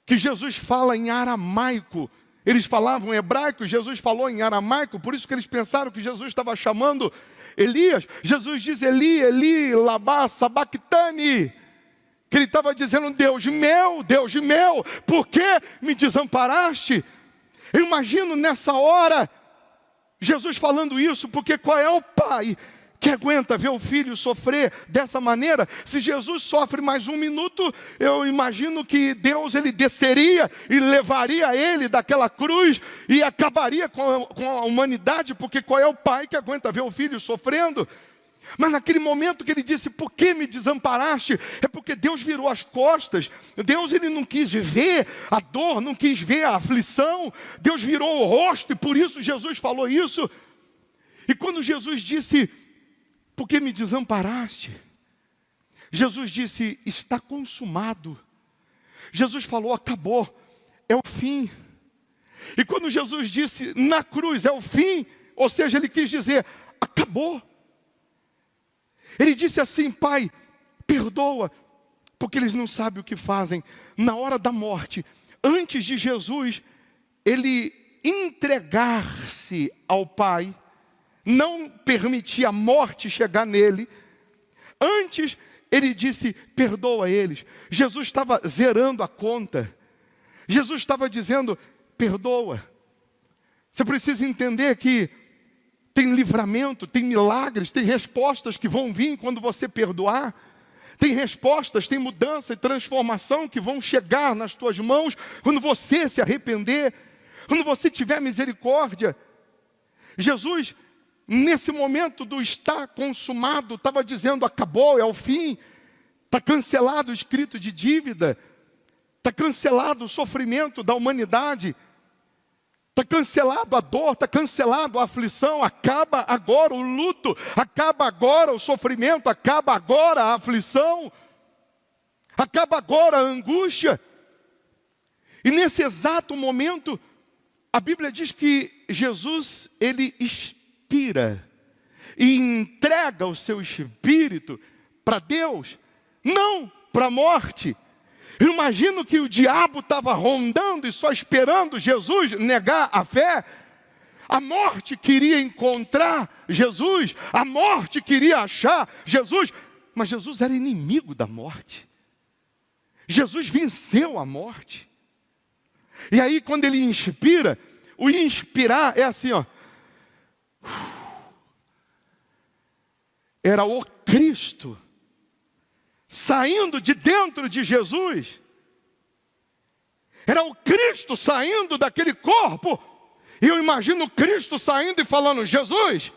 que Jesus fala em aramaico. Eles falavam em hebraico, Jesus falou em aramaico, por isso que eles pensaram que Jesus estava chamando Elias, Jesus diz: Eli, Eli, lama sabactani. Que ele estava dizendo: Deus meu, por que me desamparaste? Eu imagino nessa hora, Jesus falando isso, porque qual é o pai que aguenta ver o filho sofrer dessa maneira? Se Jesus sofre mais um minuto, eu imagino que Deus, ele desceria e levaria ele daquela cruz e acabaria com a humanidade, porque qual é o pai que aguenta ver o filho sofrendo? Mas naquele momento que ele disse: por que me desamparaste? É porque Deus virou as costas. Deus, ele não quis ver a dor, não quis ver a aflição. Deus virou o rosto, e por isso Jesus falou isso. E quando Jesus disse: por que me desamparaste? Jesus disse: está consumado. Jesus falou: acabou, é o fim. E quando Jesus disse na cruz é o fim, ou seja, ele quis dizer: acabou. Ele disse assim: Pai, perdoa, porque eles não sabem o que fazem. Na hora da morte, antes de Jesus, ele entregar-se ao Pai, não permitir a morte chegar nele. Antes, ele disse: perdoa eles. Jesus estava zerando a conta. Jesus estava dizendo: perdoa. Você precisa entender que tem livramento, tem milagres, tem respostas que vão vir quando você perdoar. Tem respostas, tem mudança e transformação que vão chegar nas tuas mãos quando você se arrepender, quando você tiver misericórdia. Jesus, nesse momento do está consumado, estava dizendo: acabou, é o fim. Está cancelado o escrito de dívida. Está cancelado o sofrimento da humanidade. Está cancelado a dor, está cancelado a aflição. Acaba agora o luto, acaba agora o sofrimento, acaba agora a aflição, acaba agora a angústia. E nesse exato momento, a Bíblia diz que Jesus, ele expira e entrega o seu espírito para Deus, não para a morte. Eu imagino que o diabo estava rondando e só esperando Jesus negar a fé. A morte queria encontrar Jesus, a morte queria achar Jesus, mas Jesus era inimigo da morte. Jesus venceu a morte. E aí, quando ele inspira, o inspirar é assim, ó. Era o Cristo saindo de dentro de Jesus. Era o Cristo saindo daquele corpo. E eu imagino Cristo saindo e falando: Jesus,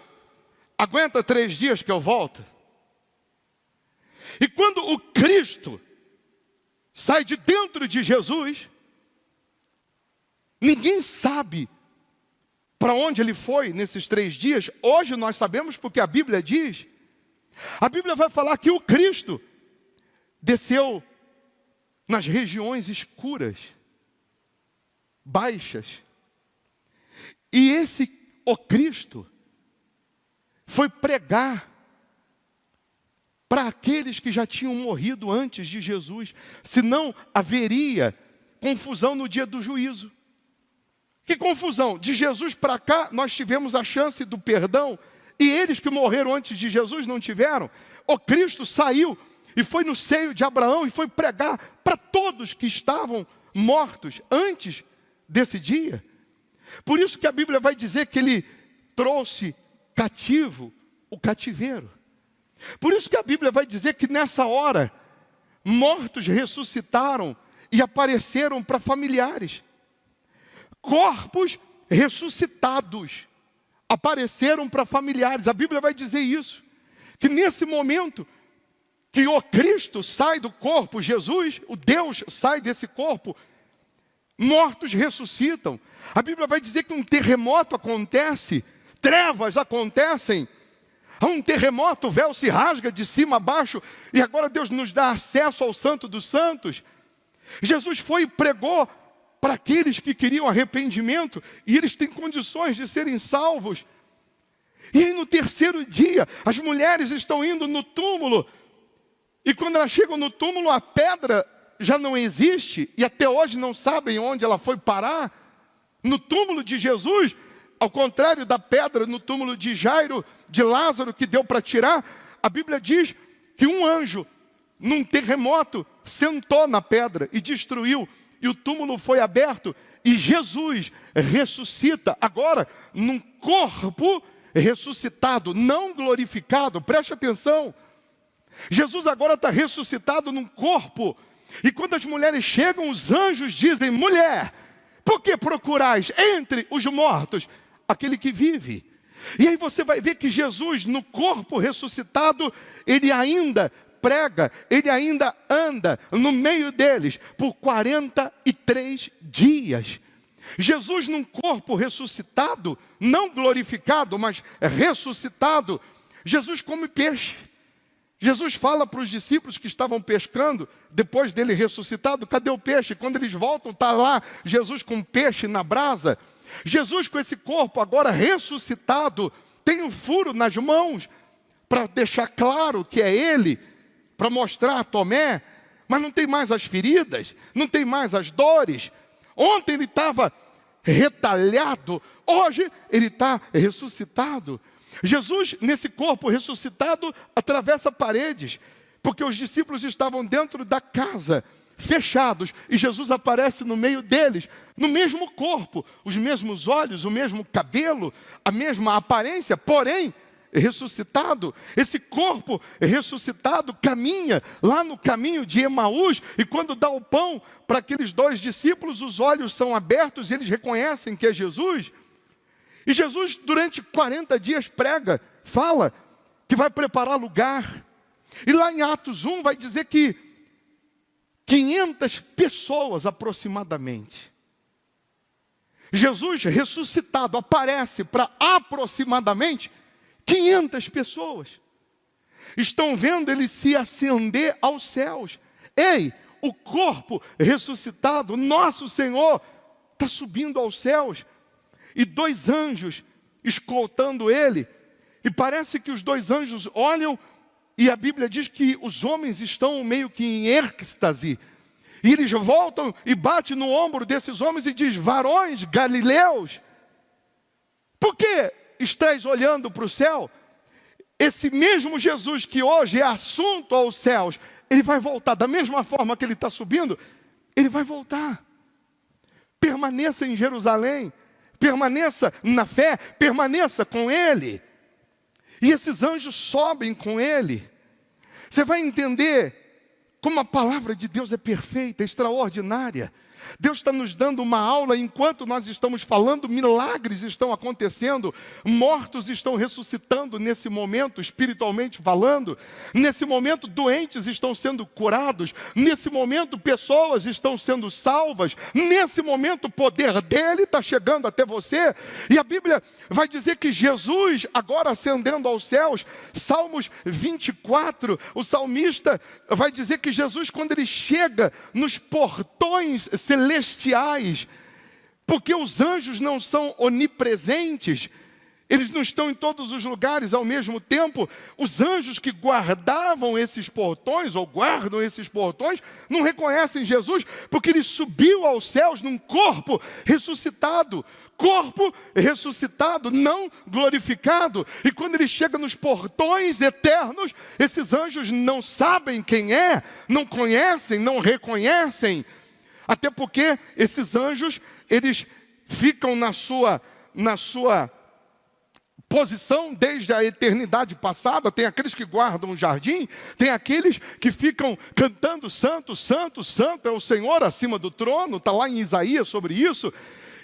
aguenta 3 dias que eu volto. E quando o Cristo sai de dentro de Jesus, ninguém sabe para onde ele foi nesses 3 dias. Hoje nós sabemos porque a Bíblia diz. A Bíblia vai falar que o Cristo desceu nas regiões escuras, baixas. E o Cristo foi pregar para aqueles que já tinham morrido antes de Jesus, senão haveria confusão no dia do juízo. Que confusão? De Jesus para cá, nós tivemos a chance do perdão, e eles que morreram antes de Jesus não tiveram. O Cristo saiu e foi no seio de Abraão e foi pregar para todos que estavam mortos antes desse dia. Por isso que a Bíblia vai dizer que ele trouxe cativo o cativeiro. Por isso que a Bíblia vai dizer que nessa hora, mortos ressuscitaram e apareceram para familiares. Corpos ressuscitados apareceram para familiares. A Bíblia vai dizer isso, que nesse momento que o Cristo sai do corpo, Jesus, o Deus sai desse corpo, mortos ressuscitam. A Bíblia vai dizer que um terremoto acontece, trevas acontecem. Há um terremoto, o véu se rasga de cima a baixo, e agora Deus nos dá acesso ao Santo dos Santos. Jesus foi e pregou para aqueles que queriam arrependimento, e eles têm condições de serem salvos. E aí no 3º dia, as mulheres estão indo no túmulo, e quando elas chegam no túmulo, a pedra já não existe, e até hoje não sabem onde ela foi parar. No túmulo de Jesus, ao contrário da pedra no túmulo de Jairo, de Lázaro que deu para tirar, a Bíblia diz que um anjo, num terremoto, sentou na pedra e destruiu, e o túmulo foi aberto, e Jesus ressuscita agora num corpo ressuscitado, não glorificado. Preste atenção, Jesus agora está ressuscitado num corpo, e quando as mulheres chegam, os anjos dizem: mulher, por que procurais entre os mortos aquele que vive? E aí você vai ver que Jesus, no corpo ressuscitado, ele ainda prega, ele ainda anda no meio deles por 43 dias. Jesus, num corpo ressuscitado, não glorificado, mas ressuscitado, Jesus come peixe. Jesus fala para os discípulos que estavam pescando, depois dele ressuscitado: cadê o peixe? Quando eles voltam, está lá Jesus com peixe na brasa. Jesus, com esse corpo agora ressuscitado, tem um furo nas mãos, para deixar claro que é ele, para mostrar a Tomé, mas não tem mais as feridas, não tem mais as dores. Ontem ele estava retalhado, hoje ele está ressuscitado. Jesus, nesse corpo ressuscitado, atravessa paredes, porque os discípulos estavam dentro da casa, fechados, e Jesus aparece no meio deles, no mesmo corpo, os mesmos olhos, o mesmo cabelo, a mesma aparência, porém ressuscitado. Esse corpo ressuscitado caminha lá no caminho de Emaús, e quando dá o pão para aqueles dois discípulos, os olhos são abertos e eles reconhecem que é Jesus. E Jesus, durante 40 dias, prega, fala que vai preparar lugar. E lá em Atos 1 vai dizer que 500 pessoas aproximadamente. Jesus ressuscitado aparece para aproximadamente 500 pessoas. Estão vendo ele se ascender aos céus. Ei, o corpo ressuscitado, nosso Senhor, está subindo aos céus. E 2 anjos escoltando ele. E parece que os 2 anjos olham, e a Bíblia diz que os homens estão meio que em êxtase. E eles voltam e batem no ombro desses homens e diz: varões galileus, por que estáis olhando para o céu? Esse mesmo Jesus que hoje é assunto aos céus, ele vai voltar. Da mesma forma que ele está subindo, ele vai voltar. Permaneça em Jerusalém, permaneça na fé, permaneça com ele. E esses anjos sobem com ele. Você vai entender como a palavra de Deus é perfeita, extraordinária. Deus está nos dando uma aula enquanto nós estamos falando, milagres estão acontecendo, mortos estão ressuscitando nesse momento, espiritualmente falando. Nesse momento, doentes estão sendo curados. Nesse momento, pessoas estão sendo salvas. Nesse momento, o poder dele está chegando até você. E a Bíblia vai dizer que Jesus, agora ascendendo aos céus, Salmos 24, o salmista vai dizer que Jesus, quando ele chega nos portões celestiais, porque os anjos não são onipresentes, eles não estão em todos os lugares ao mesmo tempo. Os anjos que guardavam esses portões, ou guardam esses portões, não reconhecem Jesus, porque ele subiu aos céus num corpo ressuscitado. Corpo ressuscitado, não glorificado. E quando ele chega nos portões eternos, esses anjos não sabem quem é, não conhecem, não reconhecem. Até porque esses anjos, eles ficam na sua posição desde a eternidade passada. Tem aqueles que guardam o jardim, tem aqueles que ficam cantando santo, santo, santo é o Senhor acima do trono. Está lá em Isaías sobre isso.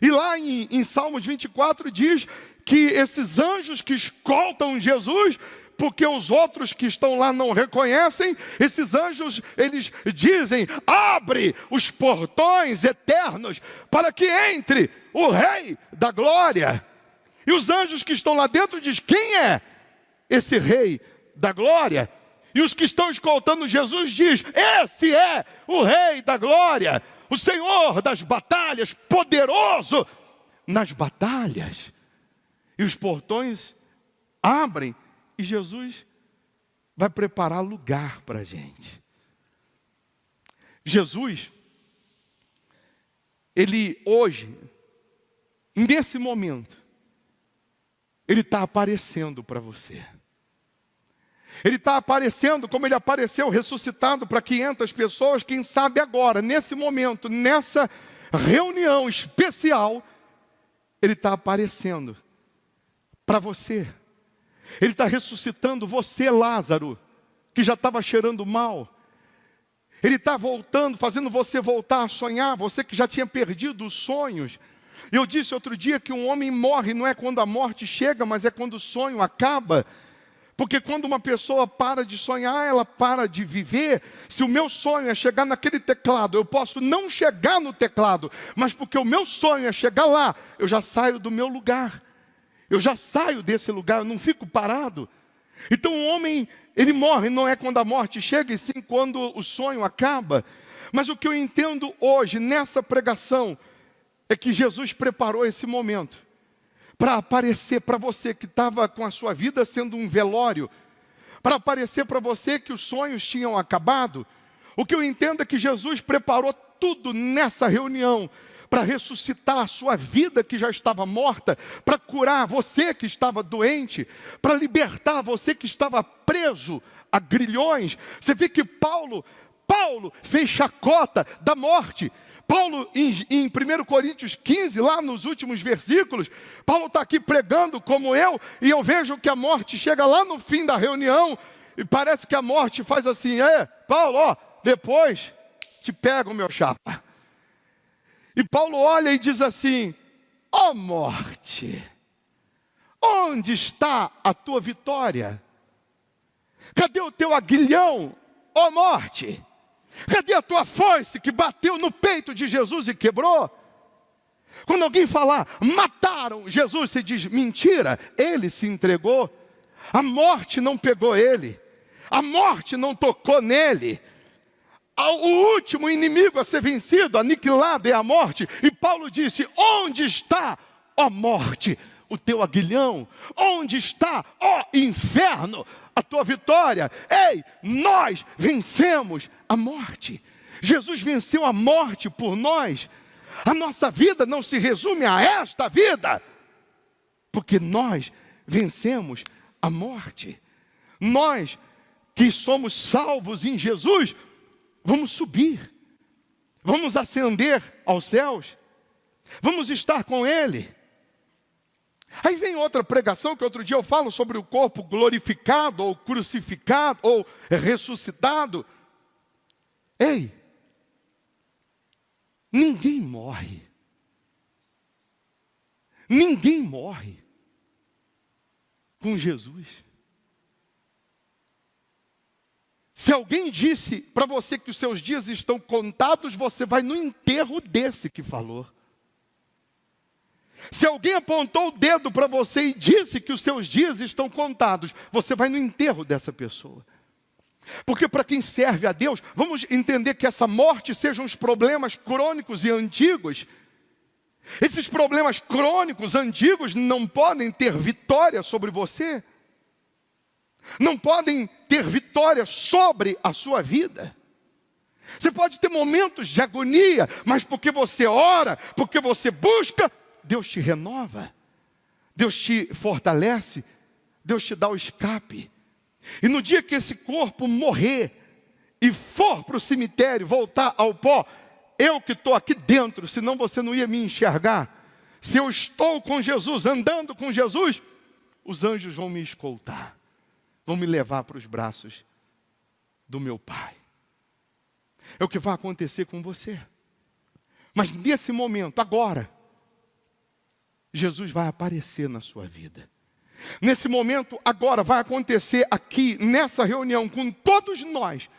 E lá em Salmos 24 diz que esses anjos que escoltam Jesus, porque os outros que estão lá não reconhecem, esses anjos, eles dizem: abre os portões eternos para que entre o Rei da Glória. E os anjos que estão lá dentro dizem: quem é esse Rei da Glória? E os que estão escoltando Jesus dizem: esse é o Rei da Glória, o Senhor das batalhas, poderoso nas batalhas. E os portões abrem, e Jesus vai preparar lugar para a gente. Jesus, ele hoje, nesse momento, Ele está aparecendo para você. Ele está aparecendo como ele apareceu ressuscitado para 500 pessoas. Quem sabe agora, nesse momento, nessa reunião especial, ele está aparecendo para você. Ele está ressuscitando você, Lázaro, que já estava cheirando mal. Ele está voltando, fazendo você voltar a sonhar, você que já tinha perdido os sonhos. Eu disse outro dia que um homem morre não é quando a morte chega, mas é quando o sonho acaba. Porque quando uma pessoa para de sonhar, ela para de viver. Se o meu sonho é chegar naquele teclado, eu posso não chegar no teclado, mas porque o meu sonho é chegar lá, eu já saio do meu lugar. Eu já saio desse lugar, eu não fico parado. Então o homem, ele morre, não é quando a morte chega, e sim quando o sonho acaba. Mas o que eu entendo hoje, nessa pregação, é que Jesus preparou esse momento para aparecer para você que estava com a sua vida sendo um velório, para aparecer para você que os sonhos tinham acabado. O que eu entendo é que Jesus preparou tudo nessa reunião para ressuscitar a sua vida que já estava morta, para curar você que estava doente, para libertar você que estava preso a grilhões. Você vê que Paulo fez chacota da morte. Paulo, em 1 Coríntios 15, lá nos últimos versículos, Paulo está aqui pregando como eu, e eu vejo que a morte chega lá no fim da reunião, e parece que a morte faz assim: Paulo, depois te pego, meu chapa. E Paulo olha e diz assim: ó morte, onde está a tua vitória? Cadê o teu aguilhão, ó morte? Cadê a tua foice que bateu no peito de Jesus e quebrou? Quando alguém falar, mataram Jesus, você diz, mentira, ele se entregou. A morte não pegou ele, a morte não tocou nele. O último inimigo a ser vencido, aniquilado, é a morte. E Paulo disse: onde está, ó morte, o teu aguilhão? Onde está, ó inferno, a tua vitória? Ei, nós vencemos a morte. Jesus venceu a morte por nós. A nossa vida não se resume a esta vida, porque nós vencemos a morte. Nós que somos salvos em Jesus, vamos subir, vamos ascender aos céus, vamos estar com Ele. Aí vem outra pregação que outro dia eu falo sobre o corpo glorificado, ou crucificado, ou ressuscitado. Ei, ninguém morre. Ninguém morre com Jesus. Se alguém disse para você que os seus dias estão contados, você vai no enterro desse que falou. Se alguém apontou o dedo para você e disse que os seus dias estão contados, você vai no enterro dessa pessoa. Porque para quem serve a Deus, vamos entender que essa morte sejam os problemas crônicos e antigos. Esses problemas crônicos, antigos, não podem ter vitória sobre você. Não podem ter vitória sobre a sua vida. Você pode ter momentos de agonia, mas porque você ora, porque você busca, Deus te renova, Deus te fortalece, Deus te dá o escape. E no dia que esse corpo morrer e for para o cemitério, voltar ao pó, eu que estou aqui dentro, senão você não ia me enxergar. Se eu estou com Jesus, andando com Jesus, os anjos vão me escoltar, vão me levar para os braços do meu Pai. É o que vai acontecer com você. Mas nesse momento, agora, Jesus vai aparecer na sua vida. Nesse momento, agora, vai acontecer aqui, nessa reunião, com todos nós,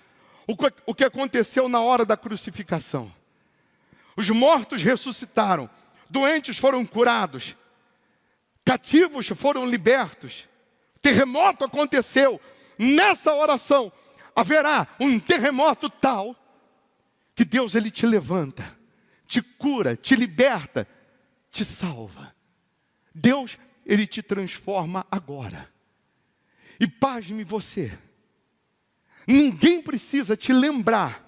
o que aconteceu na hora da crucificação. Os mortos ressuscitaram, doentes foram curados, cativos foram libertos, terremoto aconteceu. Nessa oração, haverá um terremoto tal, que Deus ele te levanta, te cura, te liberta, te salva. Deus, Ele te transforma agora. E pasme você, ninguém precisa te lembrar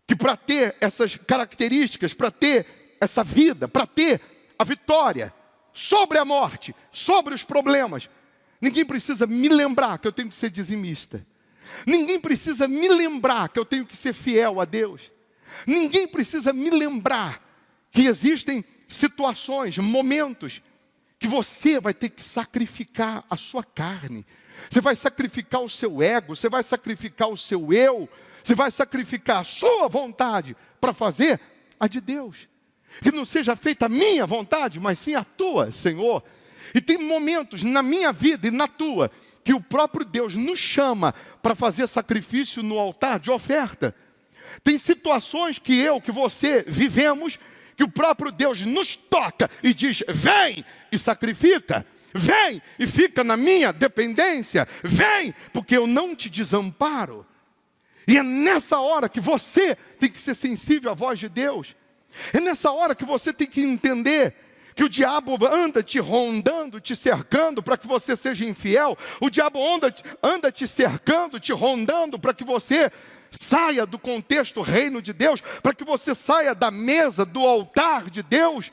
que para ter essas características, para ter essa vida, para ter a vitória sobre a morte, sobre os problemas. Ninguém precisa me lembrar que eu tenho que ser dizimista. Ninguém precisa me lembrar que eu tenho que ser fiel a Deus. Ninguém precisa me lembrar que existem situações, momentos, que você vai ter que sacrificar a sua carne. Você vai sacrificar o seu ego, você vai sacrificar o seu eu, você vai sacrificar a sua vontade para fazer a de Deus. Que não seja feita a minha vontade, mas sim a tua, Senhor. E tem momentos na minha vida e na tua, que o próprio Deus nos chama para fazer sacrifício no altar de oferta. Tem situações que você vivemos, que o próprio Deus nos toca e diz, vem e sacrifica. Vem e fica na minha dependência. Vem, porque eu não te desamparo. E é nessa hora que você tem que ser sensível à voz de Deus. É nessa hora que você tem que entender que o diabo anda te rondando, te cercando para que você seja infiel. O diabo anda te cercando, te rondando para que você saia do contexto reino de Deus, para que você saia da mesa, do altar de Deus.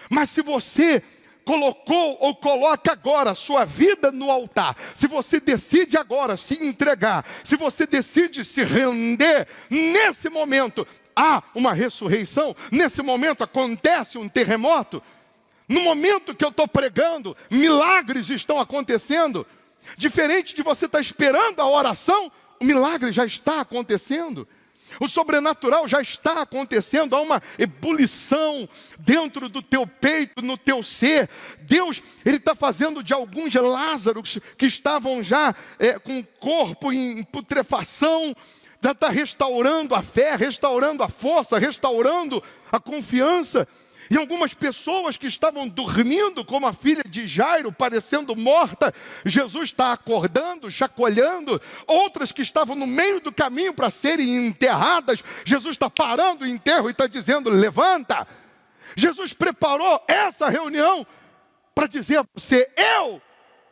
Mas se você colocou ou coloca agora a sua vida no altar, se você decide agora se entregar, se você decide se render, nesse momento há uma ressurreição, nesse momento acontece um terremoto. No momento que eu estou pregando, milagres estão acontecendo. Diferente de você estar esperando a oração, o milagre já está acontecendo. O sobrenatural já está acontecendo. Há uma ebulição dentro do teu peito, no teu ser. Deus, Ele está fazendo de alguns Lázaros que estavam já com o corpo em putrefação, já está restaurando a fé, restaurando a força, restaurando a confiança. E algumas pessoas que estavam dormindo, como a filha de Jairo, parecendo morta, Jesus está acordando, chacoalhando. Outras que estavam no meio do caminho para serem enterradas, Jesus está parando o enterro e está dizendo, levanta. Jesus preparou essa reunião para dizer a você, eu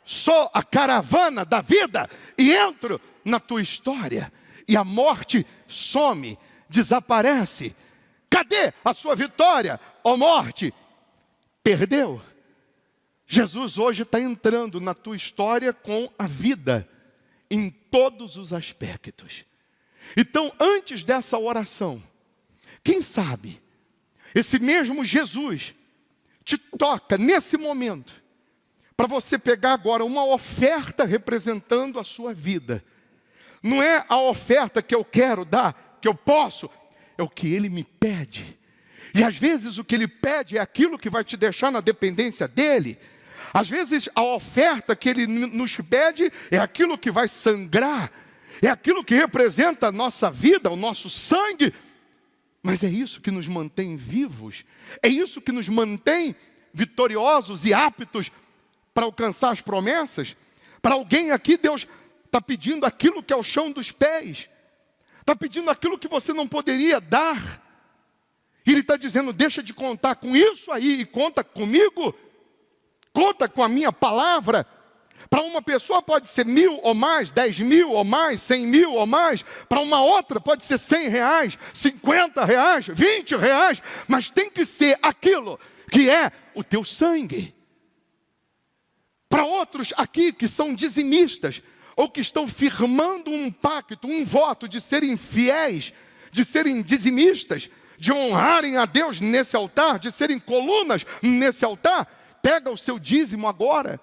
sou a caravana da vida e entro na tua história. E a morte some, desaparece. Cadê a sua vitória? Ó morte, perdeu. Jesus hoje está entrando na tua história com a vida, em todos os aspectos. Então, antes dessa oração, quem sabe, esse mesmo Jesus te toca nesse momento, para você pegar agora uma oferta representando a sua vida. Não é a oferta que eu quero dar, que eu posso, é o que Ele me pede. E às vezes o que Ele pede é aquilo que vai te deixar na dependência dEle. Às vezes a oferta que Ele nos pede é aquilo que vai sangrar. É aquilo que representa a nossa vida, o nosso sangue. Mas é isso que nos mantém vivos. É isso que nos mantém vitoriosos e aptos para alcançar as promessas. Para alguém aqui, Deus está pedindo aquilo que é o chão dos pés. Está pedindo aquilo que você não poderia dar. E Ele está dizendo, deixa de contar com isso aí e conta comigo. Conta com a minha palavra. Para uma pessoa pode ser 1.000 ou mais, 10.000 ou mais, 100.000 ou mais. Para uma outra pode ser R$100, R$50, R$20. Mas tem que ser aquilo que é o teu sangue. Para outros aqui que são dizimistas, ou que estão firmando um pacto, um voto de serem fiéis, de serem dizimistas, de honrarem a Deus nesse altar, de serem colunas nesse altar, pega o seu dízimo agora,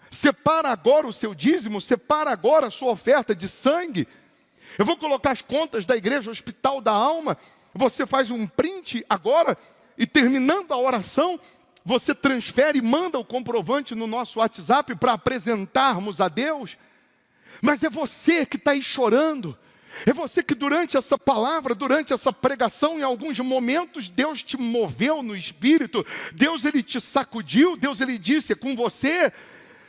separa agora o seu dízimo, separa agora a sua oferta de sangue. Eu vou colocar as contas da igreja Hospital da Alma, você faz um print agora, e terminando a oração, você transfere e manda o comprovante no nosso WhatsApp para apresentarmos a Deus. Mas é você que está aí chorando. É você que durante essa palavra, durante essa pregação, em alguns momentos, Deus te moveu no Espírito. Deus, Ele te sacudiu. Deus, Ele disse, é com você.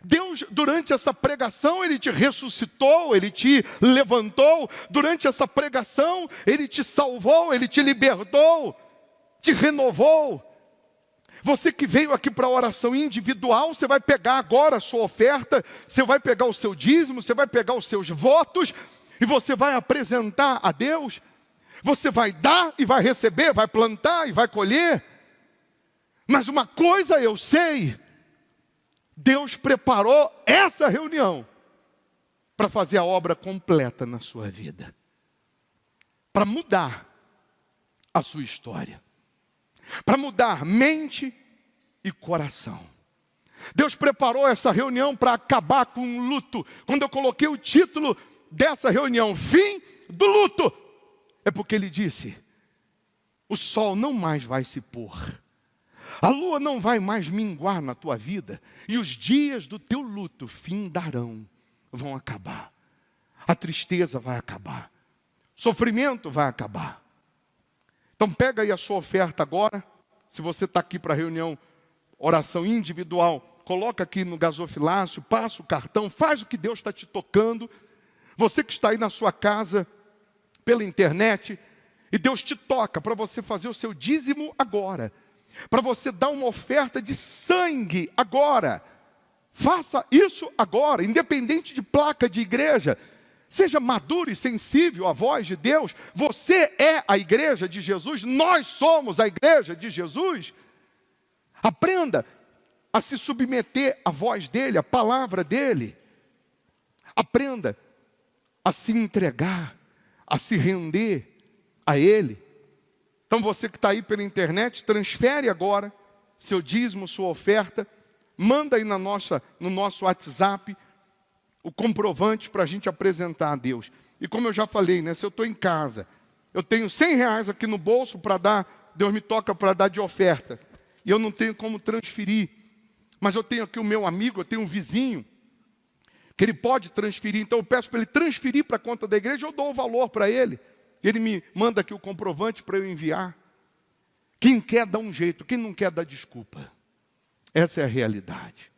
Deus, durante essa pregação, Ele te ressuscitou, Ele te levantou. Durante essa pregação, Ele te salvou, Ele te libertou, te renovou. Você que veio aqui para a oração individual, você vai pegar agora a sua oferta, você vai pegar o seu dízimo, você vai pegar os seus votos, e você vai apresentar a Deus. Você vai dar e vai receber, vai plantar e vai colher. Mas uma coisa eu sei, Deus preparou essa reunião para fazer a obra completa na sua vida, para mudar a sua história, para mudar mente e coração. Deus preparou essa reunião para acabar com o luto. Quando eu coloquei o título dessa reunião, Fim do Luto, é porque Ele disse: o sol não mais vai se pôr, a lua não vai mais minguar na tua vida, e os dias do teu luto findarão, vão acabar. A tristeza vai acabar, sofrimento vai acabar. Então pega aí a sua oferta agora. Se você está aqui para a reunião, oração individual, coloca aqui no gasofilácio, passa o cartão, faz o que Deus está te tocando. Você que está aí na sua casa, pela internet, e Deus te toca para você fazer o seu dízimo agora, para você dar uma oferta de sangue agora. Faça isso agora, independente de placa de igreja. Seja maduro e sensível à voz de Deus. Você é a igreja de Jesus, nós somos a igreja de Jesus. Aprenda a se submeter à voz dEle, à palavra dEle. Aprenda a se entregar, a se render a Ele. Então você que está aí pela internet, transfere agora seu dízimo, sua oferta. Manda aí no nosso WhatsApp o comprovante para a gente apresentar a Deus. E como eu já falei, né, se eu estou em casa, eu tenho R$100 aqui no bolso para dar, Deus me toca para dar de oferta, e eu não tenho como transferir, mas eu tenho aqui o meu amigo, eu tenho um vizinho, que ele pode transferir, então eu peço para ele transferir para a conta da igreja, eu dou o valor para ele, ele me manda aqui o comprovante para eu enviar. Quem quer dá um jeito, quem não quer dá desculpa. Essa é a realidade.